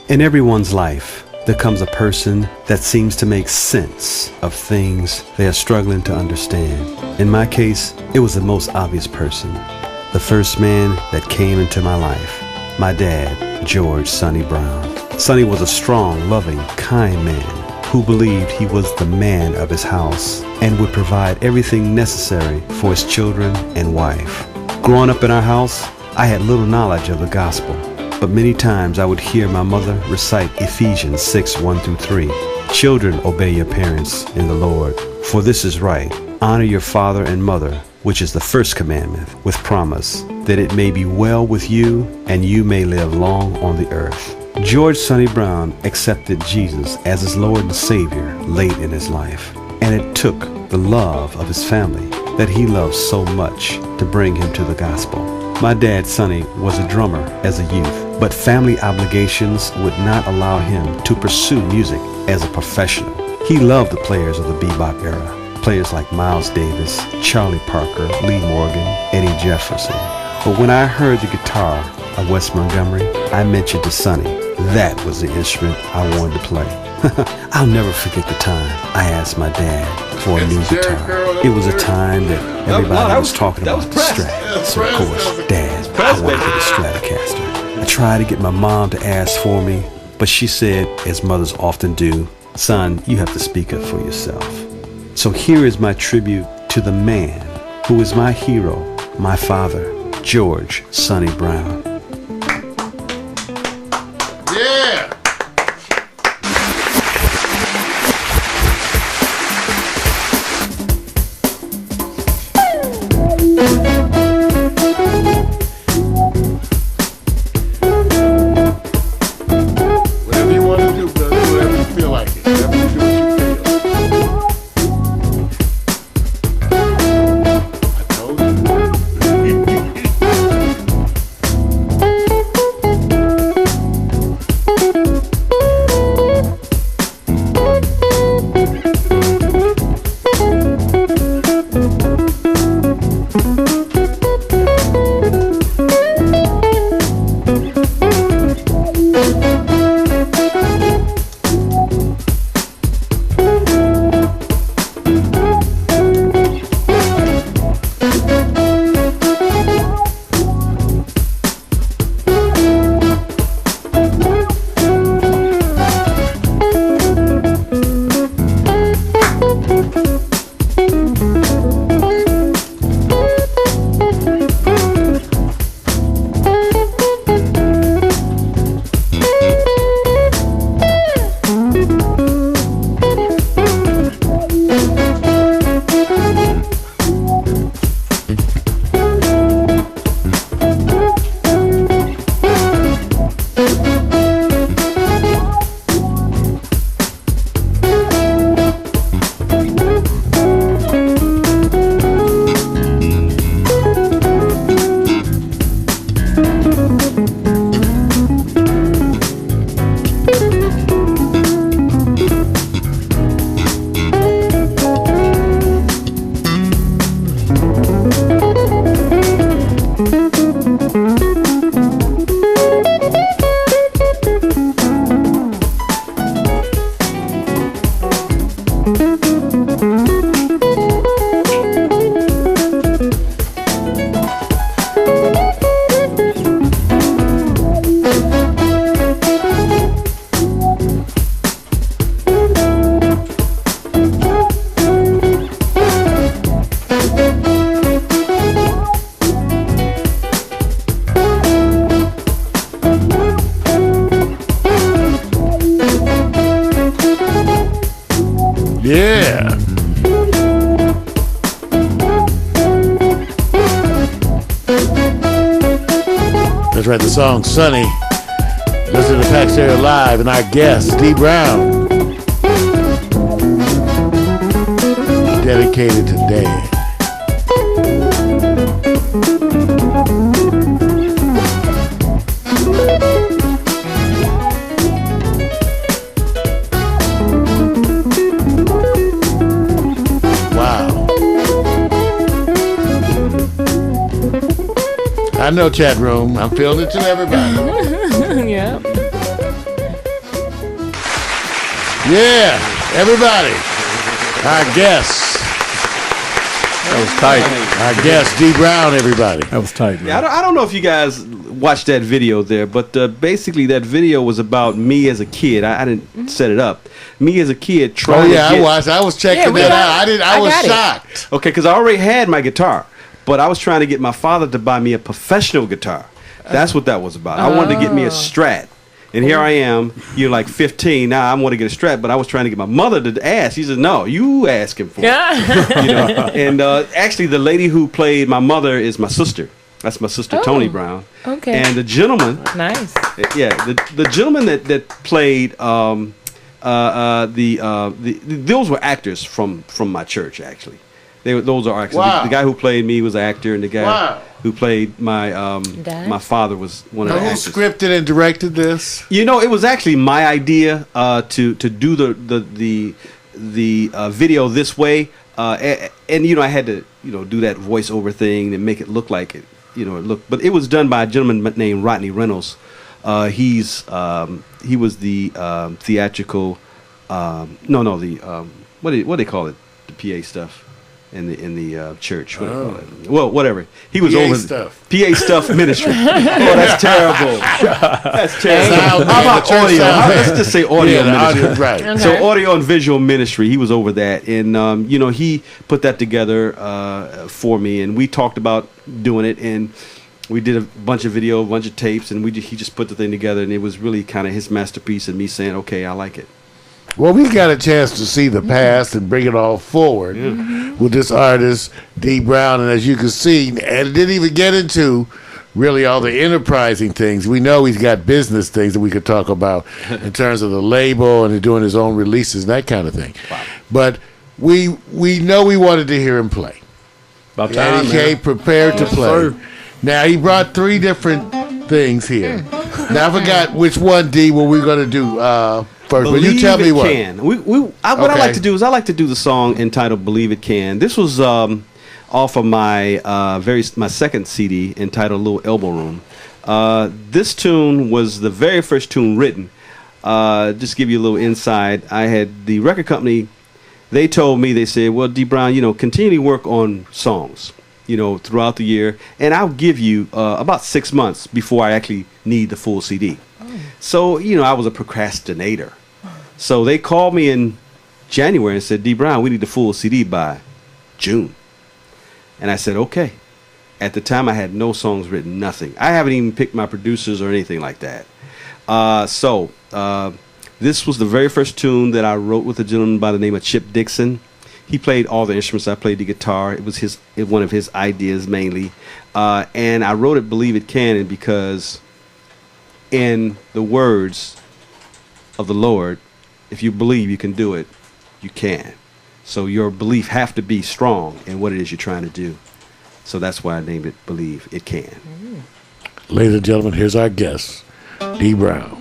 G: In everyone's life, there comes a person that seems to make sense of things they are struggling to understand. In my case, it was the most obvious person. The first man that came into my life, my dad, George Sonny Brown. Sonny was a strong, loving, kind man who believed he was the man of his house and would provide everything necessary for his children and wife. Growing up in our house, I had little knowledge of the gospel, but many times I would hear my mother recite Ephesians 6:1-3. Children, obey your parents in the Lord, for this is right. Honor your father and mother, which is the first commandment, with promise, that it may be well with you and you may live long on the earth. George Sonny Brown accepted Jesus as his Lord and Savior late in his life, and it took the love of his family that he loved so much to bring him to the gospel. My dad, Sonny, was a drummer as a youth, but family obligations would not allow him to pursue music as a professional. He loved the players of the bebop era, players like Miles Davis, Charlie Parker, Lee Morgan, Eddie Jefferson. But when I heard the guitar of Wes Montgomery, I mentioned to Sonny that was the instrument I wanted to play. I'll never forget the time I asked my dad for a new guitar. It was a time that everybody was talking about the Strat. So of course, Dad, I wanted the Stratocaster. I tried to get my mom to ask for me, but she said, as mothers often do, "Son, you have to speak up for yourself." So here is my tribute to the man who is my hero, my father, George Sonny Brown.
A: Yeah. Whatever you want to do, brother, whatever you feel like it. Whatever you do, what you feel. I told you. Yeah. Let's write the song Sunny. Listen to Pax Stereo Live and our guest, D Brown. Dedicated to Dad. I know, chat room. I'm feeling it to everybody.
C: Yeah.
A: Yeah, everybody. Our guest.
B: That was tight.
A: Our guest, D Brown, everybody.
B: That was tight, man.
D: Yeah, I don't know if you guys watched that video there, but basically that video was about me as a kid. I didn't set it up. Me as a kid trying to get...
A: I watched. I was checking that out. I was shocked.
D: Okay, because I already had my guitar. But I was trying to get my father to buy me a professional guitar. That's what that was about. I wanted to get me a Strat. And here I am, you're like 15. Now I want to get a Strat, but I was trying to get my mother to ask. She said, no, you ask him for it. And actually, the lady who played my mother is my sister. That's my sister, Tony Brown.
C: Okay.
D: And the gentleman.
C: Nice.
D: Yeah, the gentleman that played those were actors from my church, actually. Those are actually the guy who played me was an actor, and the guy who played my my father was one of the actors.
A: Who scripted and directed this?
D: You know, it was actually my idea to do the video this way, and you know I had to do that voiceover thing and make it look like it but it was done by a gentleman named Rodney Reynolds. He was the theatrical what do they call it, the PA stuff. in the church. What do you call it? Well, whatever. He was
A: PA
D: over
A: stuff.
D: PA stuff ministry. Oh, that's terrible. That's terrible.
A: Sound
D: How
A: man,
D: about
A: the church
D: audio?
A: sound man.
D: Let's just say audio
A: Yeah, the
D: ministry.
A: audio, right.
C: Okay.
D: So audio and visual ministry, he was over that, and you know, he put that together for me, and we talked about doing it, and we did a bunch of video, a bunch of tapes, and he just put the thing together, and it was really kind of his masterpiece, and me saying, okay, I like it.
A: Well, we got a chance to see the past and bring it all forward with this artist, D. Brown. And as you can see, and it didn't even get into really all the enterprising things. We know he's got business things that we could talk about in terms of the label and doing his own releases and that kind of thing.
D: Wow.
A: But we know we wanted to hear him play.
B: About
A: And
B: time,
A: he came
B: man.
A: prepared to play.
B: sir.
A: Now, he brought 3 different things here. Now, I forgot which one, D, what we're going to do first. But you tell me what.
D: Can. What I
A: Okay.
D: like to do is I like to do the song entitled "Believe It Can." This was off of my my second CD entitled "Little Elbow Room." This tune was the very first tune written. Just to give you a little insight, I had the record company. They told me, they said, "Well, D. Brown, you know, continually work on songs, you know, throughout the year, and I'll give you about 6 months before I actually need the full CD." So, you know, I was a procrastinator. So they called me in January and said, "D. Brown, we need the full CD by June." And I said, okay. At the time, I had no songs written, nothing. I haven't even picked my producers or anything like that. This was the very first tune that I wrote with a gentleman by the name of Chip Dixon. He played all the instruments. I played the guitar. It was one of his ideas mainly. And I wrote it "Believe It Can" because in the words of the Lord, if you believe you can do it, you can. So your belief have to be strong in what it is you're trying to do. So that's why I named it "Believe It Can."
A: Ladies and gentlemen, here's our guest, D. Brown.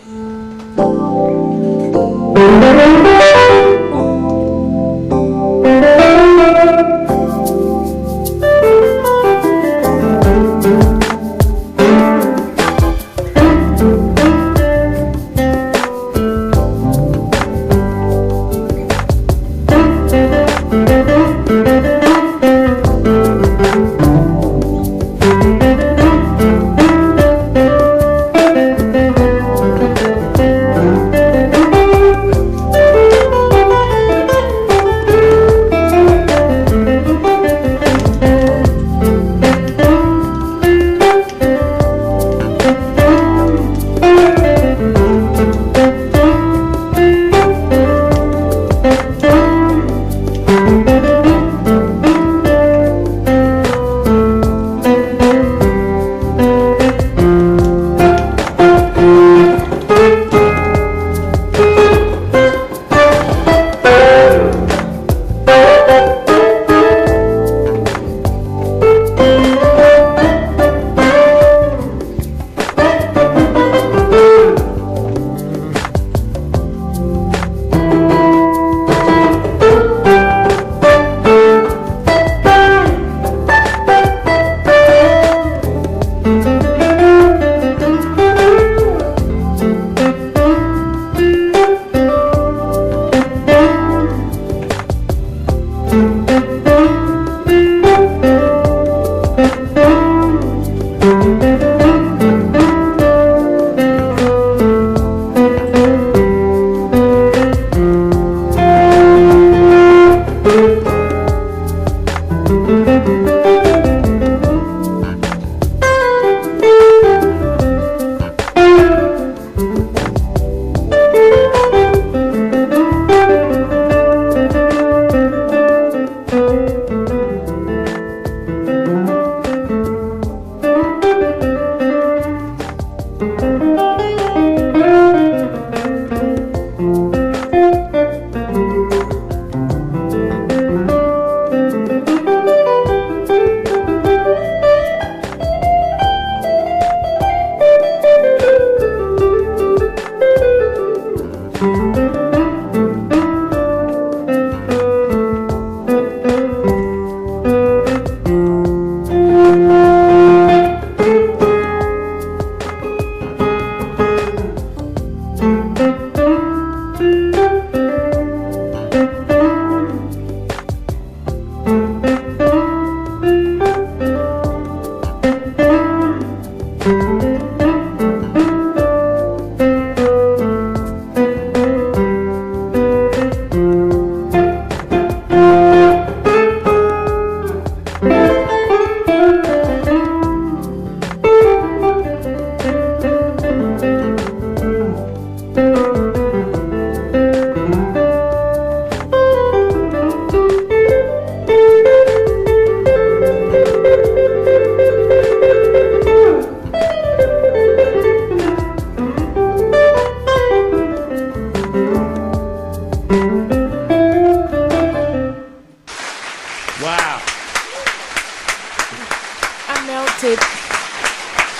C: melted.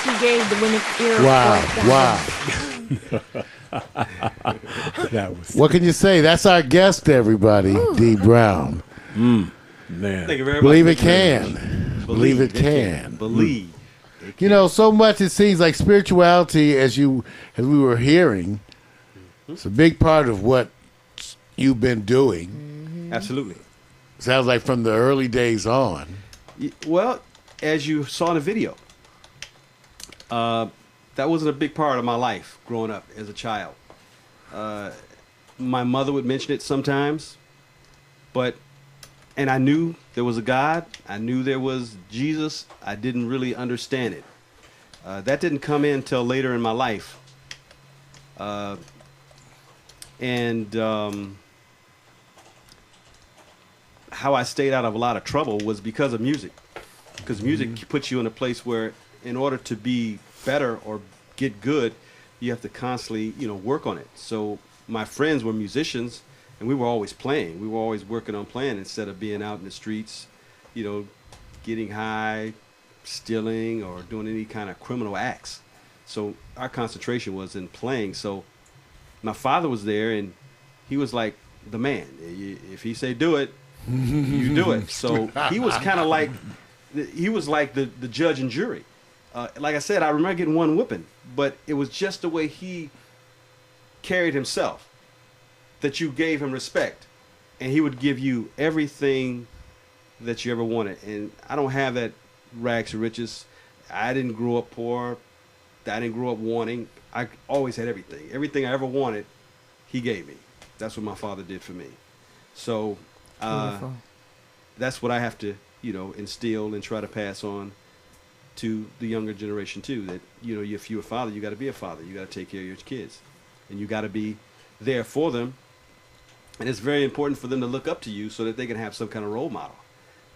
C: He gave the women ear.
A: Wow.
B: That was
A: What can you say? That's our guest, everybody. D. Brown.
B: man.
D: Thank you very
A: Believe
D: much.
A: it can. Believe it can.
D: Believe.
A: You know, so much it seems like spirituality, as we were hearing, it's a big part of what you've been doing.
D: Absolutely.
A: Sounds like from the early days on.
D: Well, as you saw in the video, that wasn't a big part of my life growing up as a child. My mother would mention it sometimes, and I knew there was a God. I knew there was Jesus. I didn't really understand it. That didn't come in till later in my life. How I stayed out of a lot of trouble was because of music. Because music puts you in a place where, in order to be better or get good, you have to constantly, work on it. So my friends were musicians, and we were always playing. We were always working on playing instead of being out in the streets, getting high, stealing, or doing any kind of criminal acts. So our concentration was in playing. So my father was there, and he was like the man. If he say do it, you do it. So he was kind of like, the judge and jury. Like I said, I remember getting one whipping, but it was just the way he carried himself that you gave him respect, and he would give you everything that you ever wanted. And I don't have that rags to riches. I didn't grow up poor. I didn't grow up wanting. I always had everything. Everything I ever wanted, he gave me. That's what my father did for me. So that's what I have to, instill and try to pass on to the younger generation too. That if you're a father, you got to be a father. You got to take care of your kids, and you got to be there for them. And it's very important for them to look up to you so that they can have some kind of role model.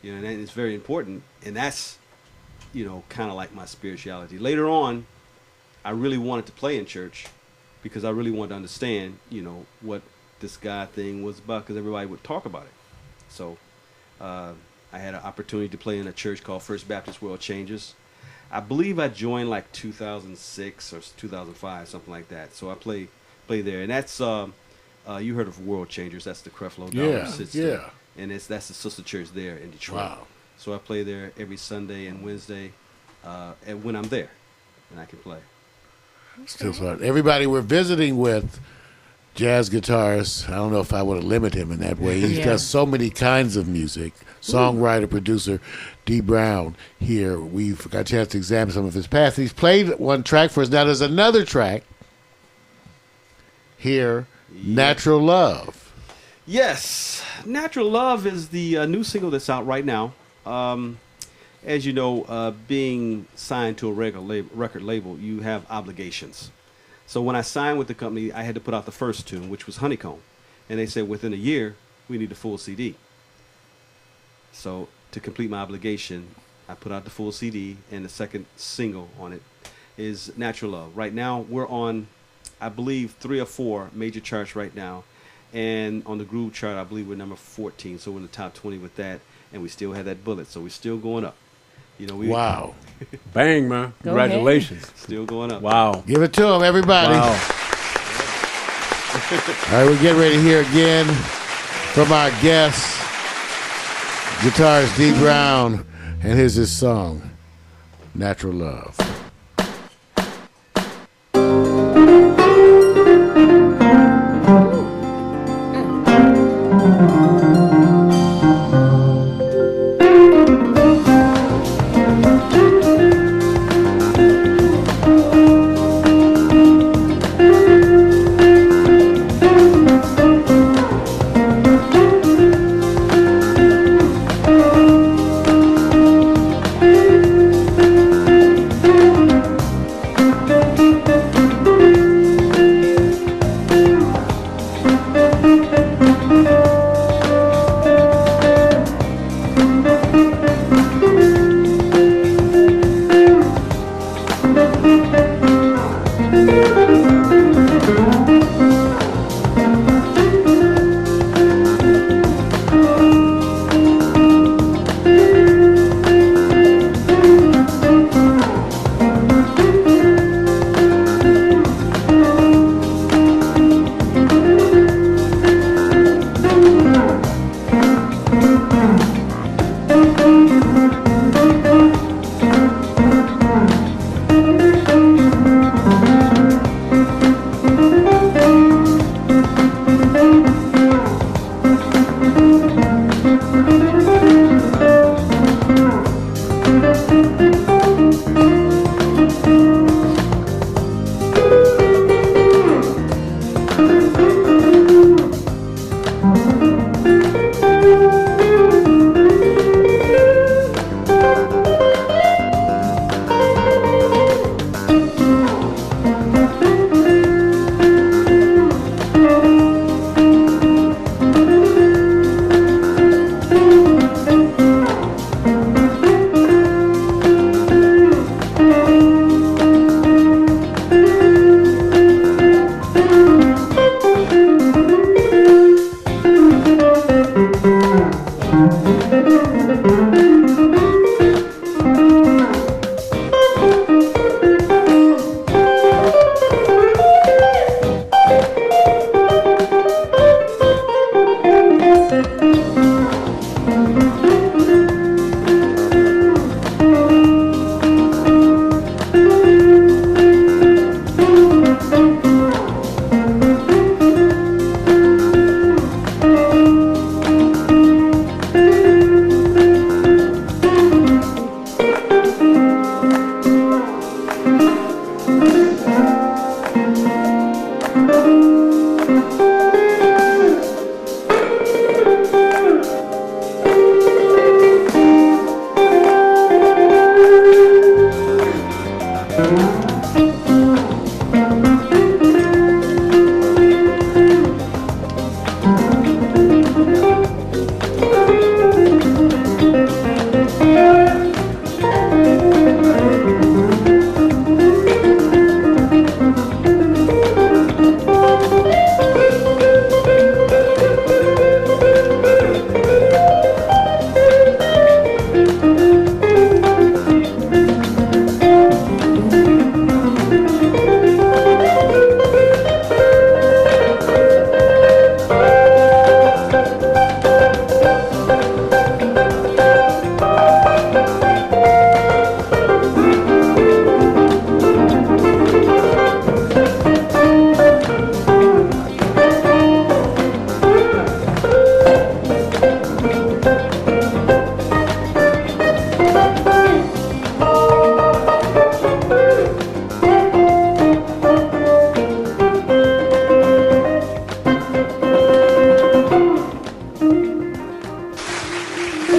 D: And it's very important. And that's, kind of like my spirituality. Later on, I really wanted to play in church because I really wanted to understand, what this God thing was about, because everybody would talk about it. So I had an opportunity to play in a church called First Baptist World Changers. I believe I joined like 2006 or 2005, something like that. So I play there. And that's, you heard of World Changers. That's the Creflo Dollar system. And that's the sister church there in Detroit.
A: Wow.
D: So I play there every Sunday and Wednesday and when I'm there, and I can play.
A: Still fun. Everybody we're visiting with, jazz guitarist. I don't know if I would have limited him in that way. He does so many kinds of music. Songwriter, producer, D. Brown here. We've got a chance to examine some of his past. He's played one track for us. Now there's another track here, Natural Love.
D: Yes, Natural Love is the new single that's out right now. As you know, being signed to a record label, you have obligations. So when I signed with the company, I had to put out the first tune, which was Honeycomb. And they said within a year, we need the full CD. So to complete my obligation, I put out the full CD, and the second single on it is Natural Love. Right now, we're on, I believe, 3 or 4 major charts right now. And on the Groove chart, I believe we're number 14. So we're in the top 20 with that. And we still have that bullet. So we're still going up.
A: Wow.
B: Bang, man. Congratulations.
D: Still going up.
B: Wow.
A: Give it to him, everybody.
B: Wow.
A: All right, we get ready to hear again from our guest, guitarist D. Brown, and here's his song, Natural Love.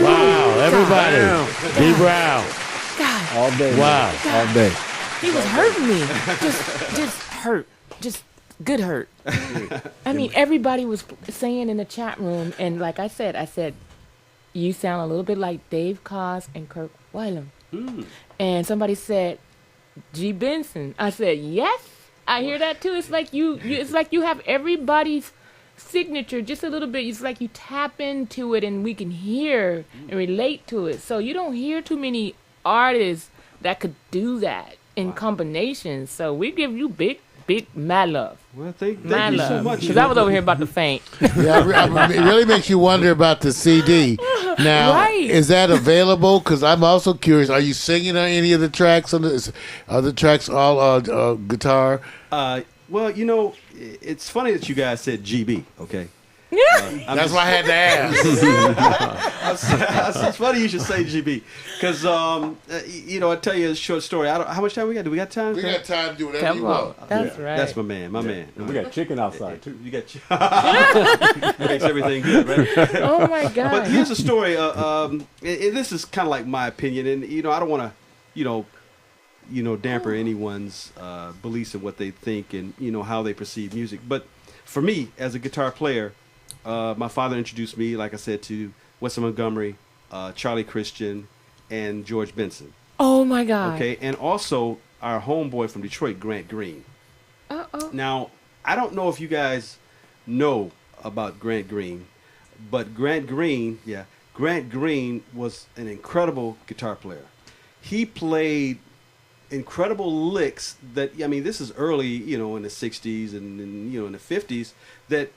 A: Wow, everybody. D. Brown.
C: God,
B: All day.
A: Wow.
B: All day.
C: he was hurting me. Just hurt. Just good hurt. I mean, everybody was saying in the chat room, and like I said, you sound a little bit like Dave Koz and Kirk Whalum. And somebody said, G. Benson. I said, yes, I hear that too. It's like it's like you have everybody's signature just a little bit. It's like you tap into it and we can hear and relate to it. So you don't hear too many artists that could do that in combinations. So we give you big mad love.
D: Well, thank
C: Mad
D: you so
C: love.
D: much.
C: Because I was over here about to faint.
A: Yeah, it really makes you wonder about the CD. Now,
C: Right.
A: is that available? Because I'm also curious. Are you singing on any of the tracks? Are the tracks all guitar?
D: Well, you know, it's funny that you guys said GB, okay?
A: That's why I had to ask.
D: It's funny you should say GB. Because, you know, I'll tell you a short story. How much time we got? Do we got time?
A: We got time to do whatever
C: Come
A: you
C: on.
A: want.
C: That's right.
D: That's my man, man.
B: And we got chicken outside too.
D: You got makes everything good, right?
C: Oh my God.
D: But here's a story. And this is kind of like my opinion, and you know, I don't want to, you know, damper anyone's beliefs in what they think and you know how they perceive music. But for me, as a guitar player, my father introduced me, like I said, to Weston Montgomery, Charlie Christian, and George Benson.
C: Oh my God.
D: Okay, and also our homeboy from Detroit, Grant Green.
C: Uh-oh.
D: Now, I don't know if you guys know about Grant Green, but Grant Green was an incredible guitar player. He played incredible licks that, I mean, this is early, you know, in the 60s and you know, in the 50s that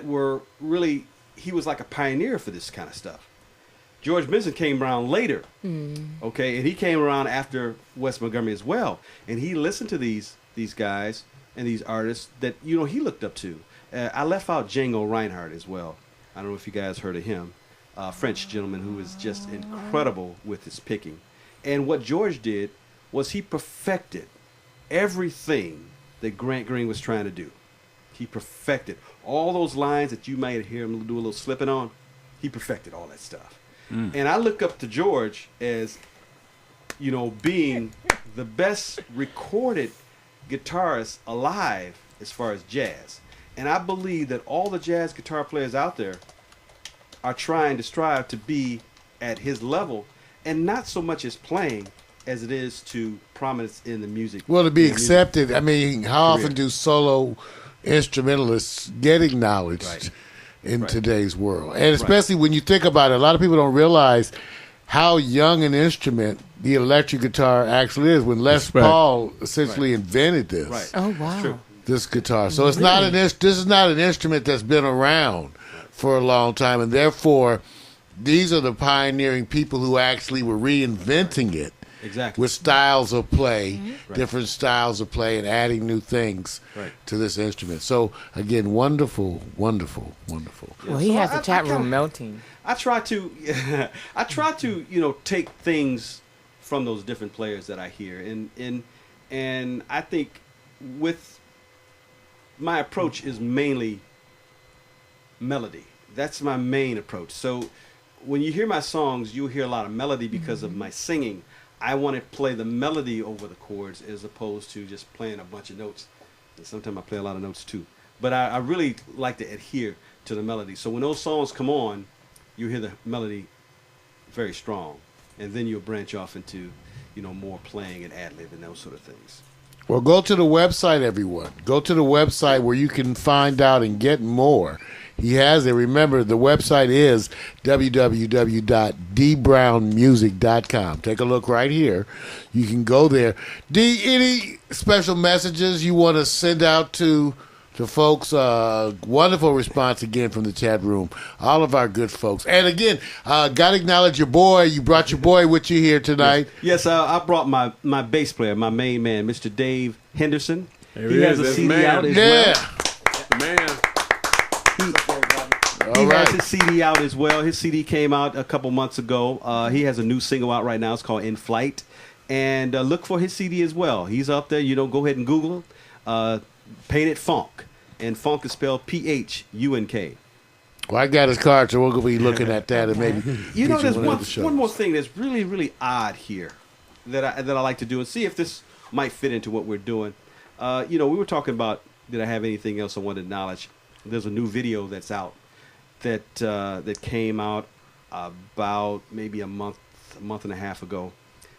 D: were really, he was like a pioneer for this kind of stuff. George Benson came around later, okay, and he came around after Wes Montgomery as well, and he listened to these guys and these artists that, you know, he looked up to. I left out Django Reinhardt as well. I don't know if you guys heard of him, French gentleman who is just incredible with his picking. And what George did was he perfected everything that Grant Green was trying to do. He perfected all those lines that you might hear him do a little slipping on. He perfected all that stuff. And I look up to George as, you know, being the best recorded guitarist alive as far as jazz. And I believe that all the jazz guitar players out there are trying to strive to be at his level, and not so much as playing as it is to prominence in the music.
A: Well, to be
D: in the music
A: accepted, I mean, how
D: career.
A: often do solo instrumentalists get acknowledged
D: Right.
A: in
D: Right.
A: today's world? And especially when you think about it, a lot of people don't realize how young an instrument the electric guitar actually is. When Les
B: Respect.
A: Paul essentially invented this,
D: Right.
C: Oh
D: It's
C: wow.
D: true.
A: this guitar. So it's not this is not an instrument that's been around for a long time, and therefore these are the pioneering people who actually were reinventing it
D: Exactly.
A: with styles of play,
D: Right.
A: different styles of play, and adding new things
D: Right.
A: to this instrument. So again, wonderful, wonderful, wonderful.
C: Well, he
D: So
C: has the chat
D: kinda-
C: room melting.
D: I try to, you know, take things from those different players that I hear, and I think with my approach is mainly melody. That's my main approach. So when you hear my songs, you'll hear a lot of melody because of my singing. I want to play the melody over the chords as opposed to just playing a bunch of notes. And sometimes I play a lot of notes too. But I really like to adhere to the melody. So when those songs come on, you hear the melody very strong. And then you'll branch off into, you know, more playing and ad-lib and those sort of things.
A: Well, go to the website, everyone. Go to the website where you can find out and get more. He has it. Remember, the website is www.dbrownmusic.com. Take a look right here. You can go there. D, any special messages you want to send out to folks? Wonderful response again from the chat room. All of our good folks. And again, got to acknowledge your boy. You brought your boy with you here tonight.
D: Yes, I brought my bass player, my main man, Mr. Dave Henderson.
B: There
D: He
B: he
D: has
B: is,
D: a
B: this
D: CD
B: man.
D: out as
A: Yeah.
D: well.
B: Man.
D: He
A: All
D: has
A: right.
D: his CD out as well. His CD came out a couple months ago. He has a new single out right now. It's called In Flight. And look for his CD as well. He's up there. Go ahead and Google Painted Funk. And funk is spelled Phunk.
A: Well, I got his card, so we'll be looking at that and maybe.
D: There's
A: one of the shows.
D: one more thing that's really, really odd here that I like to do and see if this might fit into what we're doing. We were talking about, did I have anything else I wanted to acknowledge? There's a new video that's out that came out about maybe a month and a half ago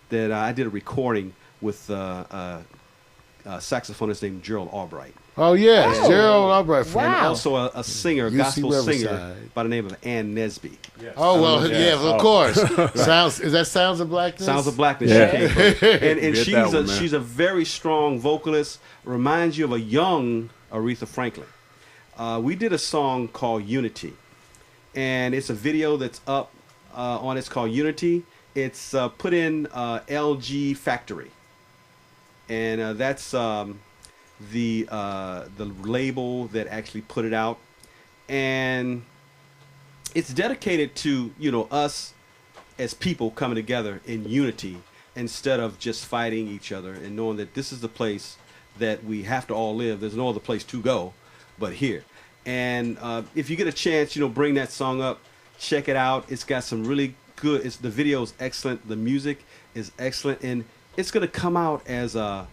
D: that I did a recording with a saxophonist named Gerald Albright.
A: Oh, yes.
C: Oh.
A: Gerald Albright.
C: Wow.
D: And also a singer,
A: UC
D: gospel singer
A: Riverside.
D: by the name of Ann Nesby.
A: Oh, well, yeah, of course. Sounds of Blackness?
D: Sounds of Blackness.
B: Yeah.
D: She came from. And
B: Get
D: she's
B: that one, man.
D: she's a very strong vocalist. Reminds you of a young Aretha Franklin. We did a song called Unity, and it's a video that's up on. It's called Unity. It's put in LG Factory, and that's the label that actually put it out, and it's dedicated to us as people coming together in unity instead of just fighting each other, and knowing that this is the place that we have to all live. There's no other place to go but here. And if you get a chance, bring that song up, check it out. It's got some really good. The video is excellent. The music is excellent, and it's gonna come out as a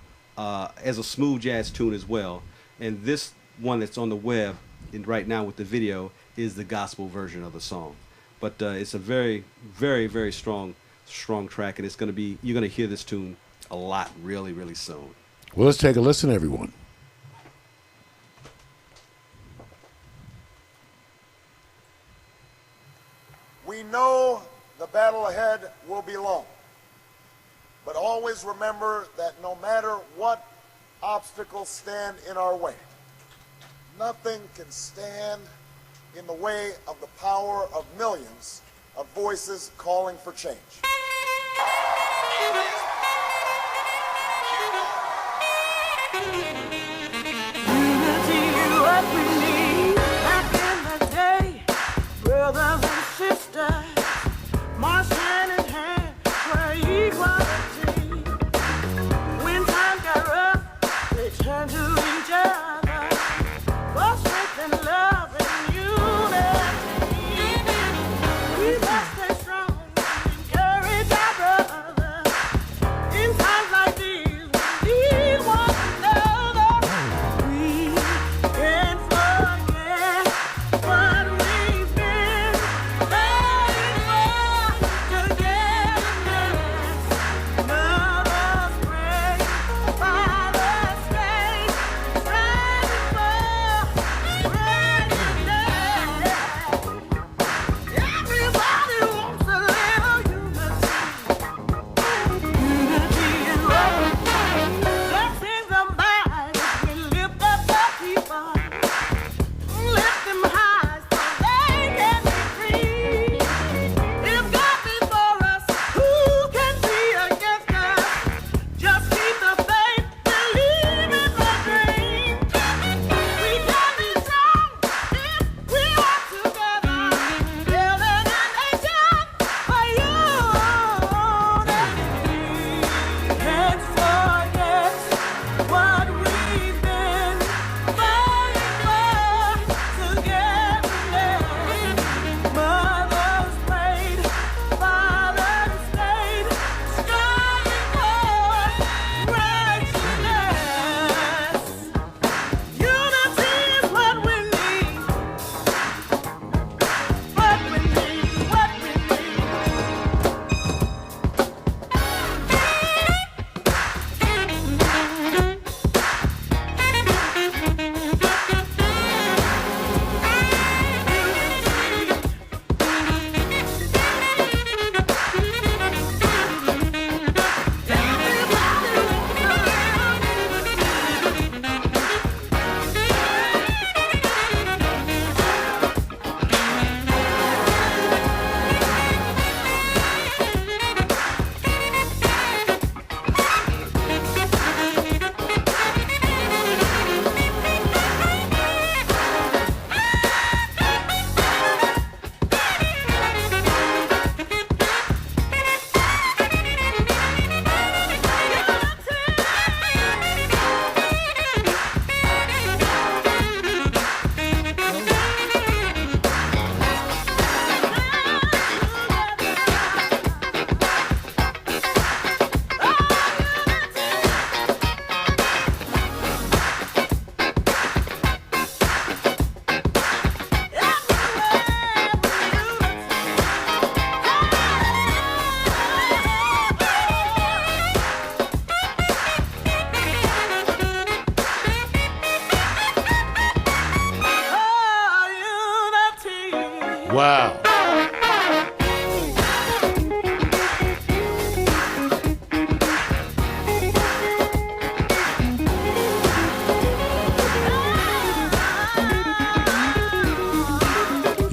D: smooth jazz tune as well. And this one that's on the web right now with the video is the gospel version of the song. But it's a very, very, very strong track, and you're gonna hear this tune a lot really, really soon.
A: Well, let's take a listen, everyone.
H: We know the battle ahead will be long, but always remember that no matter what obstacles stand in our way, nothing can stand in the way of the power of millions of voices calling for change.
E: Unity, what we need. Back in the day, brothers and sisters, march hand in hand for equality. When times got rough, they turned to each other for strength and love and unity. We must stay strong, encourage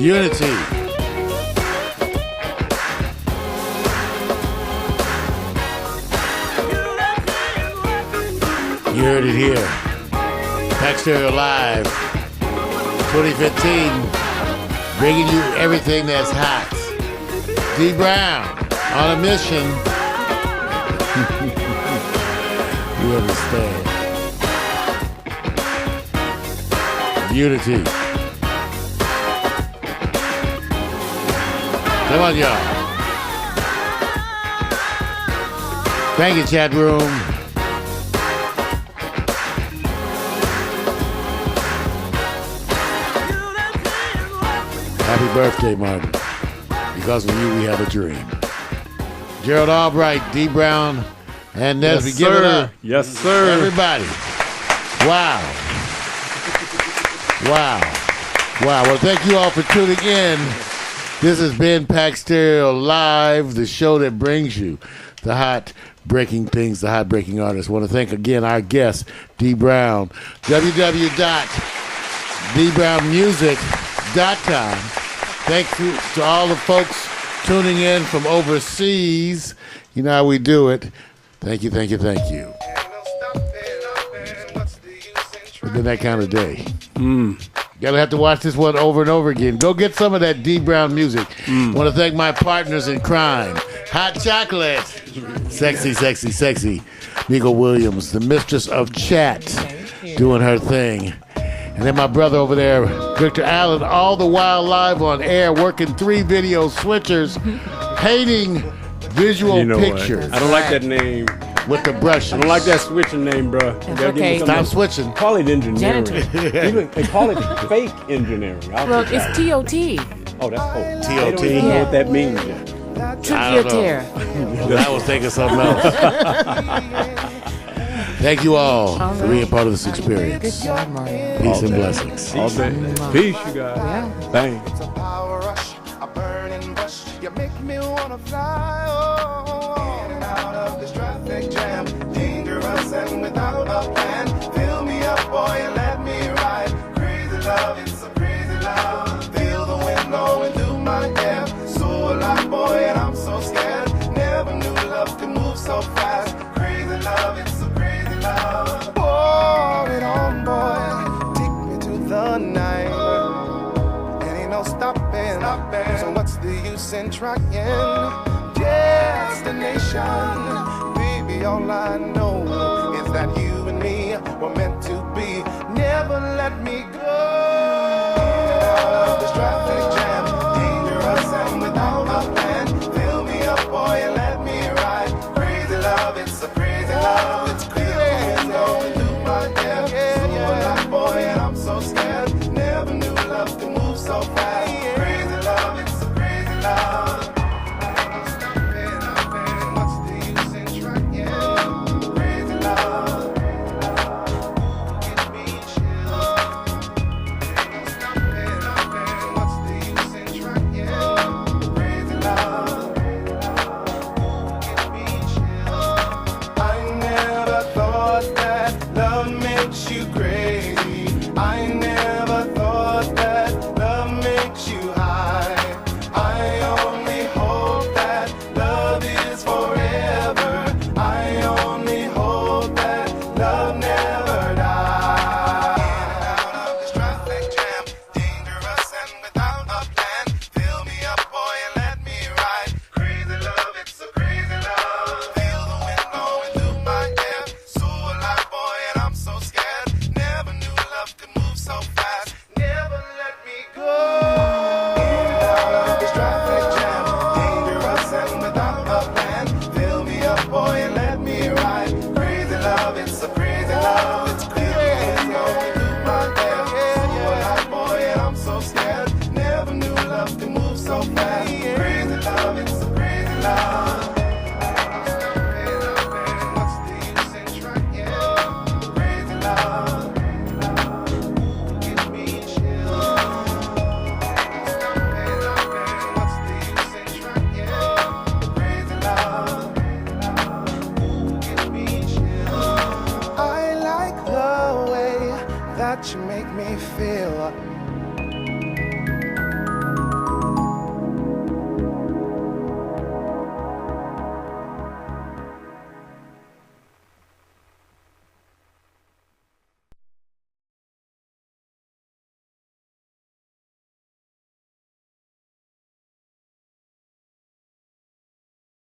A: Unity. You heard it here. Pack Stereo Live 2015. Bringing you everything that's hot. D Brown on a mission. You understand. Unity. Come on, y'all. Thank you, chat room. Happy birthday, Martin. Because of you, we have a dream. Gerald Albright, D Brown, and Nesby,
B: Yes,
A: give it
B: sir.
A: up.
B: Yes, sir.
A: Everybody. Wow. Wow. Wow. Well, thank you all for tuning in. This has been Pack Stereo Live, the show that brings you the hot breaking things, the hot breaking artists. I want to thank again our guest, D Brown. www.dbrownmusic.com. Thank you to all the folks tuning in from overseas. You know how we do it. Thank you, thank you, thank you. It's been that kind of day. Gotta have to watch this one over and over again. Go get some of that D Brown music. Want to thank my partners in crime. Hot Chocolate. Sexy, sexy, sexy. Nico Williams, the mistress of chat, doing her thing. And then my brother over there, Victor Allen, all the while live on air, working 3 video switchers, painting visual pictures.
B: What? I don't like that name.
A: With the brushes.
B: I don't like that switching name, bro.
C: Okay.
A: Stop switching.
B: Call it engineering.
C: Janitor.
B: Even they call it fake engineering.
C: Well, it's TOT.
B: Oh, that's cool.
A: TOT.
B: I don't even know what that means yet.
A: I don't know. I was thinking something else. Thank you all for being part of this experience.
C: Good job, Mario.
A: Peace and blessings.
B: All day. Peace, you guys.
C: Yeah.
B: Bang.
H: It's a power rush, a burning rush. You make me wanna fly. Oh, in and out of this traffic jam, dangerous and without a plan. Fill me up, boy, and let me ride. Crazy love, it's a crazy love. Feel the wind blowing through my hair. So alive, boy, and I'm so scared. Never knew love could move so fast. Crazy love, it's a crazy love. Pour it on, boy. Take me to the night. No stopping. So what's the use in trying? Destination, baby, all I know is that you and me were meant to be. Never let me go. Out of this traffic jam, dangerous and without a plan. Fill me up, boy, and let me ride. Crazy love, it's a crazy love. It's crazy, going through my hair. So alive, boy, and I'm so scared. Never knew love could move so fast. Crazy love, it's a crazy love. What's the use in trying? Crazy love. Give me chills. What's the use in trying? Crazy love. Give me chills. I never thought that love makes you crazy. I never thought that love makes you high. I only hope that love is forever. I only hope that love never dies. Out of this traffic jam, dangerous and without a plan. Fill me up, boy, and let me ride. Crazy love, it's a crazy love. Feel the wind blowing through my hair. So alive, boy, and I'm so scared. Never knew love could move so fast. Never let me go. Out of this traffic jam, dangerous and without a plan. Fill me up, boy, and let me ride. Crazy love, it's a crazy love. It's crazy, going through my hair. So alive, boy, and I'm so scared. Never knew love could move so fast. Crazy love, it's a crazy love. What's the use in trying? Crazy love. Give me chills. What's the use in trying? Crazy love. Give me chills. I like the way that you make me feel.